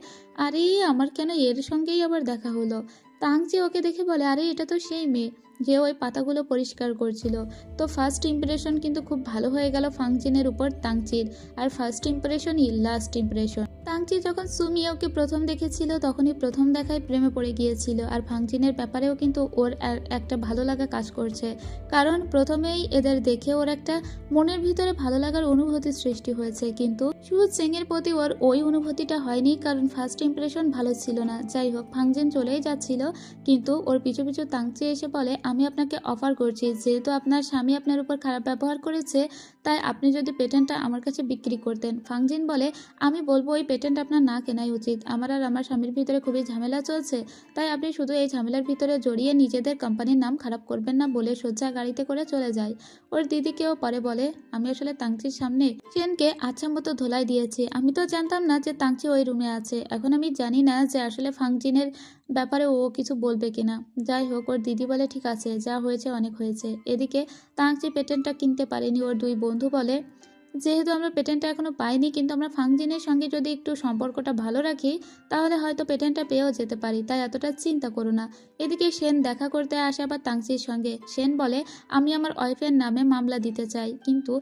আরে আমার কেন এর সঙ্গেই আবার দেখা হলো। তাংচি ওকে দেখে বলে আরে এটা তো সেই মেয়ে যে ওই পাতাগুলো পরিষ্কার করছিল। তো ফার্স্ট ইমপ্রেশন কিন্তু খুব ভালো হয়ে গেল ফাংজিনের উপর তাংচির, আর ফার্স্ট ইমপ্রেশনই লাস্ট ইমপ্রেশন। তাংচি যখন সুমিয়াওকে প্রথম দেখেছিল তখনই প্রথম দেখায় প্রেমে পড়ে গিয়েছিল, আর ফাংজিনের ব্যাপারেও কিন্তু ওর একটা ভালো লাগা কাজ করছে, কারণ প্রথমেই এদের দেখে ওর একটা মনের ভিতরে ভালো লাগার অনুভূতি সৃষ্টি হয়েছে। কিন্তু সু চেং এর প্রতি ওর ওই অনুভূতিটা হয়নি, কারণ ফার্স্ট ইমপ্রেশন ভালো ছিল না। যাই হোক ফাংজিন চলেই যাচ্ছিল, কিন্তু ওর পিছু পিছু তাংচি এসে বলে আমি আপনাকে অফার করছি, যেহেতু আপনার স্বামী আপনার উপর খারাপ ব্যবহার করেছে, তাই আপনি যদি পেটেন্টটা আমার কাছে বিক্রি করতেন। ফাংজিন বলে আমি বলবো ওই পেটেন্ট আপনার না কেনাই উচিত, আমার আর আমার স্বামীর ভিতরে খুবই ঝামেলা চলছে, তাই আপনি শুধু এই ঝামেলার ভিতরে জড়িয়ে নিজেদের কোম্পানির নাম খারাপ করবেন না বলে সোজা গাড়িতে করে চলে যায়। ওর দিদিকেও পরে বলে আমি আসলে তাংচির সামনে সেনকে আচ্ছা মতো ধোলাই দিয়েছি, আমি তো জানতাম না যে তাংচি ওই রুমে আছে, এখন আমি জানি না যে আসলে ফাংজিনের ব্যাপারে ও কিছু বলবে কিনা। যাই হোক ওর দিদি বলে ঠিক আছে যা হয়েছে অনেক হয়েছে। এদিকে তাংচি পেটেন্টটা কিনতে পারেনি। ওর দুই বন্ধু বলে যেহেতু আমরা পেটেন্টটা এখনো পাইনি, কিন্তু আমরা ফাংজিনের সঙ্গে যদি একটু সম্পর্কটা ভালো রাখি তাহলে হয়তো পেটেন্টটা পেয়েও যেতে পারি, তাই এতটা চিন্তা করো না। এদিকে সেন দেখা করতে আসে আবার তাংচির সঙ্গে। সেন বলে আমি আমার ওয়াইফের নামে মামলা দিতে চাই, কিন্তু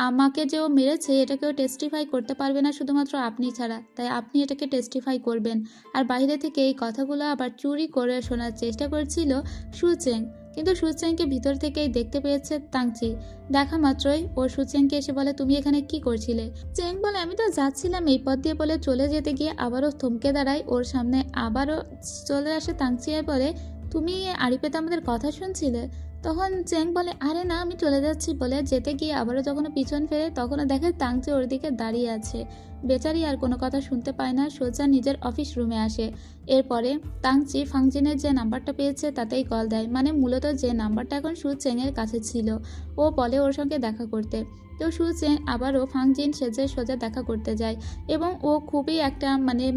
আমাকে যে ও মেরেছে এটা কেউ টেস্টিফাই করতে পারবে না শুধুমাত্র আপনি ছাড়া, তাই আপনি এটাকে টেস্টিফাই করবেন। আর বাইরে থেকে এই কথাগুলো আবার চুরি করে শোনার চেষ্টা করছিল সুচেং, কিন্তু সুচেংকে ভিতর থেকেই দেখতে পেয়েছে তাংচি। দেখা মাত্রই ও সুচেংকে এসে বলে তুমি এখানে কি করছিলে। চেং বলে আমি তো যাচ্ছিলাম এই পথ দিয়ে, বলে চলে যেতে গিয়ে আবারও থমকে দাঁড়ায়। ওর সামনে আবারও চলে আসে তাংচি আর বলে তুমি আড়িপেতে আমাদের কথা শুনছিলে। তখন চেং বলে আরে না আমি চলে যাচ্ছি, বলে যেতে গিয়ে আবারও যখন পিছন ফেরে তখনও দেখে তাংচি ওর দিকে দাঁড়িয়ে আছে। বেচারি আর কোনো কথা শুনতে পায় না, সোজা নিজের অফিস রুমে আসে। এরপরে তাংচি ফাংজিনের যে নাম্বারটা পেয়েছে তাতেই কল দেয়, মানে মূলত যে নাম্বারটা এখন সু চেংয়ের কাছে ছিল। ও বলে ওর সঙ্গে দেখা করতে। তো সু চেং আবারও ফাংজিন সেজে সোজা দেখা করতে যায়, এবং ও খুবই একটা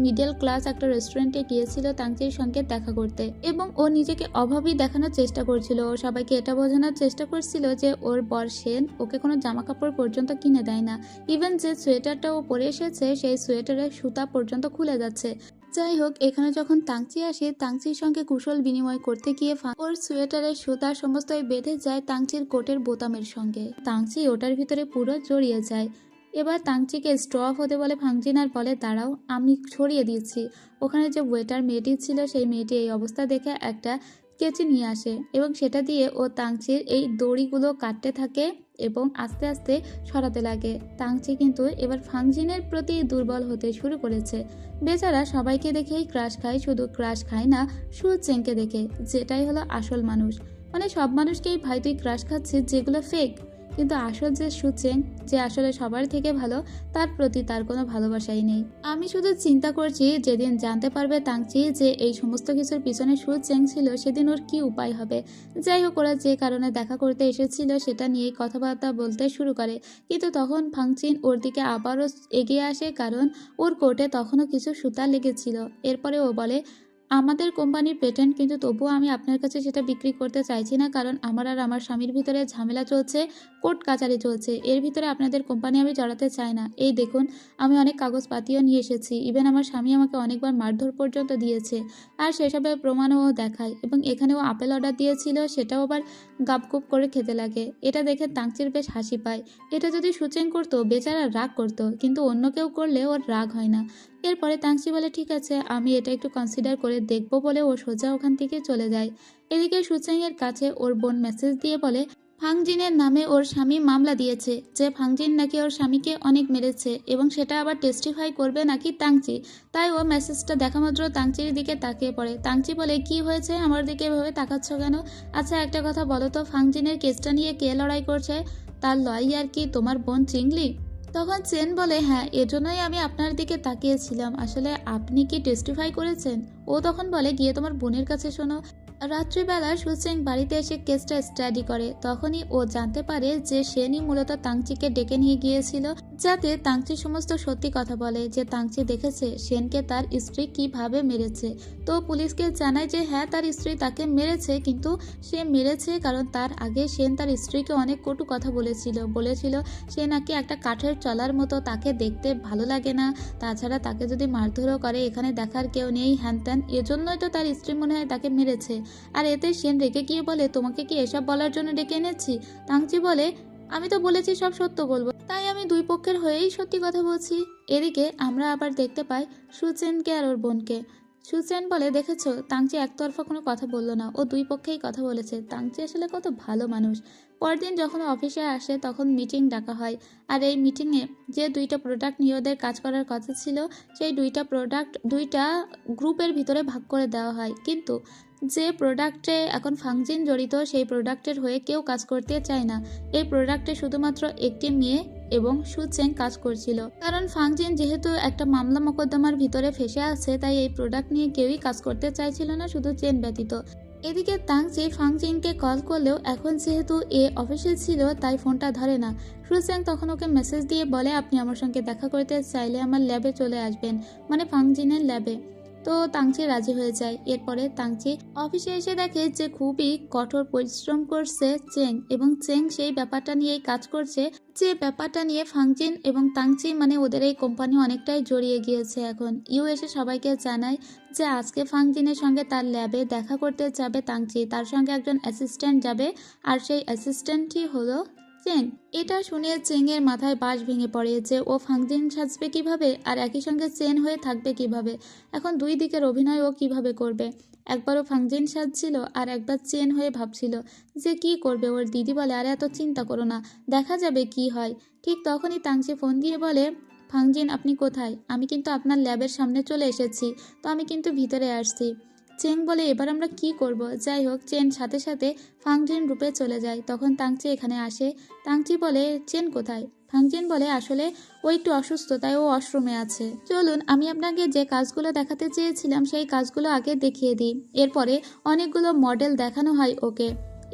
মিডল ক্লাস একটা রেস্টুরেন্টে গিয়েছিল তাংচির সঙ্গে দেখা করতে, এবং ও নিজেকে অভাবী দেখানোর চেষ্টা করছিল। ও সবাইকে এটা বোঝানোর চেষ্টা করছিল যে ওর বর সেন ওকে কোনো জামা কাপড় পর্যন্ত কিনে দেয় না, ইভেন যে সোয়েটারটা ও পরে এসেছে সেই সোয়েটারের সুতা পর্যন্ত খুলে যাচ্ছে। যাই হোক এখানে যখন তাংচি আসে তাংচির সঙ্গে কুশল বিনিময় করতে গিয়ে ওর সোয়েটারের সুতা সমস্তই বেঁধে যায় তাংচির কোটের বোতামের সঙ্গে। তাংচি ওটার ভিতরে পুরো জড়িয়ে যায়। এবার তাংচিকে স্টপ হতে বলে ফাংজিন আর বলে দাঁড়াও আমি ছড়িয়ে দিচ্ছি। ওখানে যে ওয়েটার মেয়েটি ছিল সেই মেয়েটি এই অবস্থা দেখে একটা কেচি নিয়ে আসে, এবং সেটা দিয়ে ও তাংচির এই দড়িগুলো কাটতে থাকে এবং আস্তে আস্তে সরাতে লাগে। তাংচি কিন্তু এবার ফাংজিনের প্রতি দুর্বল হতে শুরু করেছে। বেচারা সবাইকে দেখেই ক্রাশ খায়, শুধু ক্রাশ খায় না সু চেংকে দেখে, যেটাই হলো আসল মানুষ। মানে সব মানুষকেই ভাই তুই ক্রাশ খাচ্ছিস যেগুলো ফেক, কিন্তু আসল যে সুচেং, যে আসলে সবার থেকে ভালো, তার প্রতি তার কোনো ভালোবাসাই নেই। আমি শুধু চিন্তা করছি যেদিন জানতে পারবে তাংচি যে এই সমস্ত কিছুর পিছনে সুচেং ছিল, সেদিন ওর কি উপায় হবে। যাই হোক, ওরা যে কারণে দেখা করতে এসেছিল সেটা নিয়েই কথাবার্তা বলতে শুরু করে, কিন্তু তখন ফাংচিন ওর দিকে আবারও এগিয়ে আসে, কারণ ওর কোর্টে তখনও কিছু সুতা লেগেছিল। এরপরে ও বলে, আমাদের কোম্পানির পেটেন্ট, কিন্তু তবুও আমি আপনার কাছে সেটা বিক্রি করতে চাইছি না, কারণ আমার আর আমার স্বামীর ভিতরে ঝামেলা চলছে, কোর্ট কাচারি চলছে, এর ভিতরে আপনাদের কোম্পানি আমি জড়াতে চাই না। এই দেখুন, আমি অনেক কাগজপাতিও নিয়ে এসেছি, ইভেন আমার স্বামী আমাকে অনেকবার মারধর পর্যন্ত দিয়েছে, আর সেসবের প্রমাণও দেখায়, এবং এখানেও আপেল অর্ডার দিয়েছিল, সেটাও আবার গাপগুপ করে খেতে লাগে। এটা দেখে তাংচির বেশ হাসি পায়। এটা যদি সুচেং করতো বেচারা রাগ করতো, কিন্তু অন্য কেউ করলে ওর রাগ হয় না। এরপরে তাংচি বলে, ঠিক আছে, আমি এটা একটু কনসিডার করে দেখবো বলে ও সোজা ওখান থেকে চলে যায়। এদিকে সুচেংয়ের কাছে ওর বোন মেসেজ দিয়ে বলে, ফাংজিনের নামে ওর স্বামী মামলা দিয়েছে যে ফাংজিন নাকি ওর স্বামীকে অনেক মেরেছে, এবং সেটা আবার টেস্টিফাই করবে নাকি তাংচি। তাই ও মেসেজটা দেখা মাত্র তাংচির দিকে তাকিয়ে পড়ে। তাংচি বলে, কি হয়েছে, আমার দিকে এভাবে তাকাচ্ছ কেন? আচ্ছা একটা কথা বলো তো, ফাংজিনের কেসটা নিয়ে কে লড়াই করছে? তার লয়ার কি তোমার বোন চিংলি? তখন চেন বলে, হ্যাঁ, এজন্যই আমি আপনার দিকে তাকিয়েছিলাম, আসলে আপনি কি টেস্টিফাই করেছেন? ও তখন বলে, গিয়ে তোমার বোনের কাছে শোনো। রাত্রিবেলা সুচেং বাড়িতে এসে কেসটা স্টাডি করে, তখনই ও জানতে পারে যে সেনই মূলত তাংচিকে ডেকে নিয়ে গিয়েছিল, যাতে তাংচি সমস্ত সত্যি কথা বলে, যে তাংচি দেখেছে সেনকে তার স্ত্রী কিভাবে মেরেছে। তো পুলিশকে জানায় যে হ্যাঁ, তার স্ত্রী তাকে মেরেছে, কিন্তু সে মেরেছে কারণ তার আগে সেন তার স্ত্রীকে অনেক কটু কথা বলেছিল সে নাকি একটা কাঠের চলার মতো, তাকে দেখতে ভালো লাগে না, তাছাড়া তাকে যদি মারধরও করে এখানে দেখার কেউ নেই, হ্যান ত্যান, এজন্যই তো তার স্ত্রী মনে হয় তাকে মেরেছে। আর এতে সেন রেগে গিয়ে বলে, তোমাকে কি এসব বলার জন্য ডেকে এনেছি? তাংচি বলে, আমি তো বলেছি সব সত্য বলবো, তাই আমি দুই পক্ষের হয়েই সত্যি কথা বলছি। এদিকে আমরা আবার দেখতে পাই সুচেনকে আর ওর বোনকে। সুচেন বলে, দেখেছো, তাংচি একতরফা কোনো কথা বললো না, ও দুই পক্ষেই কথা বলেছে। তাংচি আসলে কত ভালো মানুষ। পরদিন যখন অফিসে আসে তখন মিটিং ডাকা হয়, আর এই মিটিংয়ে যে দুইটা প্রোডাক্ট নিয়ে ওদের কাজ করার কথা ছিল, সেই দুইটা প্রোডাক্ট দুইটা গ্রুপের ভিতরে ভাগ করে দেওয়া হয়, কিন্তু যে প্রোডাক্টে এখন ফাংজিন জড়িত সেই প্রোডাক্টের হয়ে কেউ কাজ করতে চায় না। এই প্রোডাক্টে শুধুমাত্র একটি মেয়ে এবং সুচেং কাজ করছিল, কারণ ফাংজিন যেহেতু একটা মামলা মোকদ্দমার ভিতরে ফেসে আছে, তাই এই প্রোডাক্ট নিয়ে কেউই কাজ করতে চাইছিল না, শুধু চেন ব্যতীত। এদিকে তাংচি ফাংজিনকে কল করলেও এখন যেহেতু এ অফিসে ছিল তাই ফোনটা ধরে না। সুচেং তখন ওকে মেসেজ দিয়ে বলে, আপনি আমার সঙ্গে দেখা করতে চাইলে আমার ল্যাবে চলে আসবেন, মানে ফাংজিনের ল্যাবে। তো তাংচি রাজি হয়ে যায়। এরপরে তাংচি অফিসে এসে দেখে যে খুবই কঠোর পরিশ্রম করছে চেং, এবং চেং সেই ব্যাপারটা নিয়েই কাজ করছে, যে ব্যাপারটা নিয়ে ফাংজিন এবং তাংচি মানে ওদের এই কোম্পানি অনেকটাই জড়িয়ে গিয়েছে। এখন ইউ এসে সবাইকে জানায় যে আজকে ফাংজিনের সঙ্গে তার ল্যাবে দেখা করতে যাবে তাংচি, তার সঙ্গে একজন অ্যাসিস্ট্যান্ট যাবে, আর সেই অ্যাসিস্ট্যান্টই হলো চেং। এটা শুনে চেংয়ের মাথায় বাঁশ ভেঙে পড়ে যে ও ফাংজিন সাজবে কিভাবে, আর একই সঙ্গে চেন হয়ে থাকবে কিভাবে। এখন দুই দিকের অভিনয় ও কিভাবে করবে। একবারও ফাংজিন সাজছিল আর একবার চেন হয়ে ভাবছিল যে কি করবে। ওর দিদি বলে, আরে এত চিন্তা করো না, দেখা যাবে কি হয়। ঠিক তখনই তাংচি ফোন দিয়ে বলে, ফাংজিন আপনি কোথায়? আমি কিন্তু আপনার ল্যাবের সামনে চলে এসেছি, তো আমি কিন্তু ভিতরে আসছি। চেন বলে, এবার আমরা কি করব? যাই হোক, চেন সাথে সাথে ফাংজিন রূপে চলে যায়। তখন তাংচি এখানে আসে। তাংচি বলে, চেন কোথায়? ফাংজিন বলে, আসলে ও একটু অসুস্থ, তাই ও ওয়াশরুমে আছে। চলুন আমি আপনাকে যে কাজগুলো দেখাতে চেয়েছিলাম সেই কাজগুলো আগে দেখিয়ে দিই। এরপরে অনেকগুলো মডেল দেখানো হয় ওকে।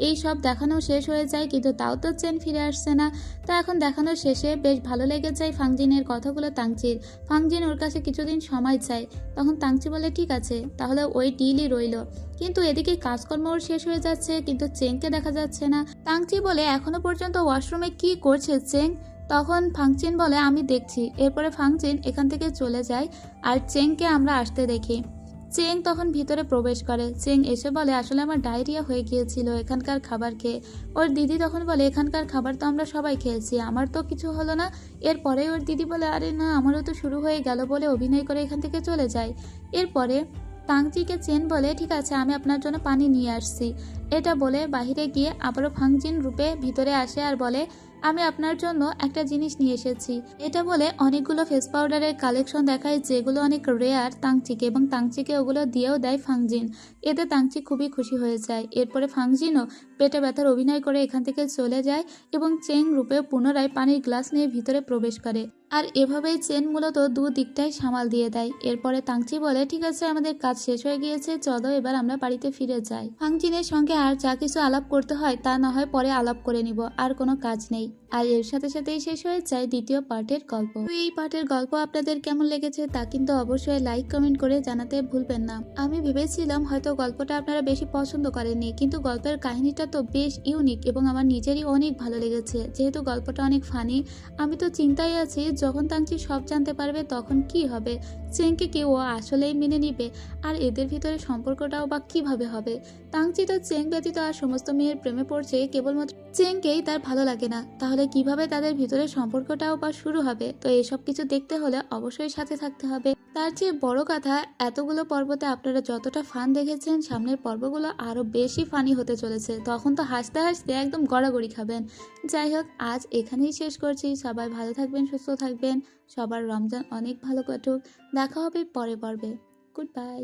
এই সব দেখানো শেষ হয়ে যায়, কিন্তু তাও তো চেন ফিরে আসছে না। তো এখন দেখানো শেষে বেশ ভালো লেগে যায় ফাংজিনের কথাগুলো তাংচির। ফাংজিন ওর কাছে কিছুদিন সময় চায়। তখন তাংচি বলে, ঠিক আছে, তাহলে ওই ডিলই রইল। কিন্তু এদিকে কাজকর্ম ওর শেষ হয়ে যাচ্ছে, কিন্তু চেংকে দেখা যাচ্ছে না। তাংচি বলে, এখনো পর্যন্ত ওয়াশরুমে কি করছে চেং? তখন ফাংচিন বলে, আমি দেখছি। এরপরে ফাংচিন এখান থেকে চলে যায়, আর চেংকে আমরা আসতে দেখি। চেং তখন ভিতরে প্রবেশ করে। চেং এসে বলে, আসলে আমার ডায়রিয়া হয়ে গিয়েছিল এখানকার খাবার খেয়ে। ওর দিদি তখন বলে, এখানকার খাবার তো আমরা সবাই খেয়েছি, আমার তো কিছু হলো না। এরপরে ওর দিদি বলে, আরে না, আমারও তো শুরু হয়ে গেল, বলে অভিনয় করে এখান থেকে চলে যায়। এরপরে তাংচিকে চেন বলে, ঠিক আছে, আমি আপনার জন্য পানি নিয়ে আসছি। এটা বলে বাহিরে গিয়ে আবারও ফাংজিন রূপে ভিতরে আসে আর বলে, আমি আপনার জন্য একটা জিনিস নিয়ে এসেছি। এটা বলে অনেকগুলো ফেস পাউডারের কালেকশন দেখায় যেগুলো অনেক রেয়ার তাংচিকে, এবং তাংচিকে ওগুলো দিয়েও দেয় ফাংজিন। এতে তাংচি খুবই খুশি হয়ে যায়। এরপরে ফাংজিনও পেটে ব্যথার অভিনয় করে এখান থেকে চলে যায় এবং চেং রূপে পুনরায় পানির গ্লাস নিয়ে ভিতরে প্রবেশ করে। আর এভাবেই চেন মূলত দুদিকটাই সামাল দিয়ে দেয়। এরপরে তাংচি বলে, ঠিক আছে, আমাদের কাজ শেষ হয়ে গিয়েছে, চলো এবার আমরা বাড়িতে ফিরে যাই। ফাংজিনের সঙ্গে আর যা কিছু আলাপ করতে হয় তা না হয় পরে আলাপ করে নিব, আর কোনো কাজ নেই। আর এর সাথে সাথেই শেষ হয়ে যায় দ্বিতীয় পার্টের গল্প। তো এই পার্টের গল্প আপনাদের কেমন লেগেছে তা কিন্তু অবশ্যই লাইক কমেন্ট করে জানাতে ভুলবেন না। আমি ভেবেছিলাম হয়তো গল্পটা আপনারা বেশি পছন্দ করেননি, কিন্তু গল্পের কাহিনীটা তো বেশ ইউনিক এবং আমার নিজেরই অনেক ভালো লেগেছে। যেহেতু গল্পটা অনেক ফানি, আমি তো চিন্তায় আছি যখন তাংচি সব জানতে পারবে তখন কি হবে। চেংকে কি ও আসলেই মেনে নিবে? আর এদের ভিতরে সম্পর্কটাও বা কিভাবে হবে? তাংচি তো চেং ব্যতীত আর সমস্ত মেয়ের প্রেমে পড়ছে, কেবলমাত্র চেংকেই তার ভালো লাগে না। তাহলে কিভাবে তাদের ভিতরে সম্পর্কটাও বা শুরু হবে? তো এসব কিছু দেখতে হলে অবশ্যই সাথে থাকতে হবে। তার চেয়ে বড় কথা, এতগুলো পর্বতে আপনারা যতটা ফান দেখেছেন, সামনের পর্বগুলো আরো বেশি ফানি হতে চলেছে। তখন তো হাসতে হাসতে একদম গড়াগড়ি খাবেন। যাই হোক, আজ এখানেই শেষ করছি। সবাই ভালো থাকবেন, সুস্থ থাকবেন। সবার রমজান অনেক ভালো কাটুক। দেখা হবে পরের পর্বে। Good bye.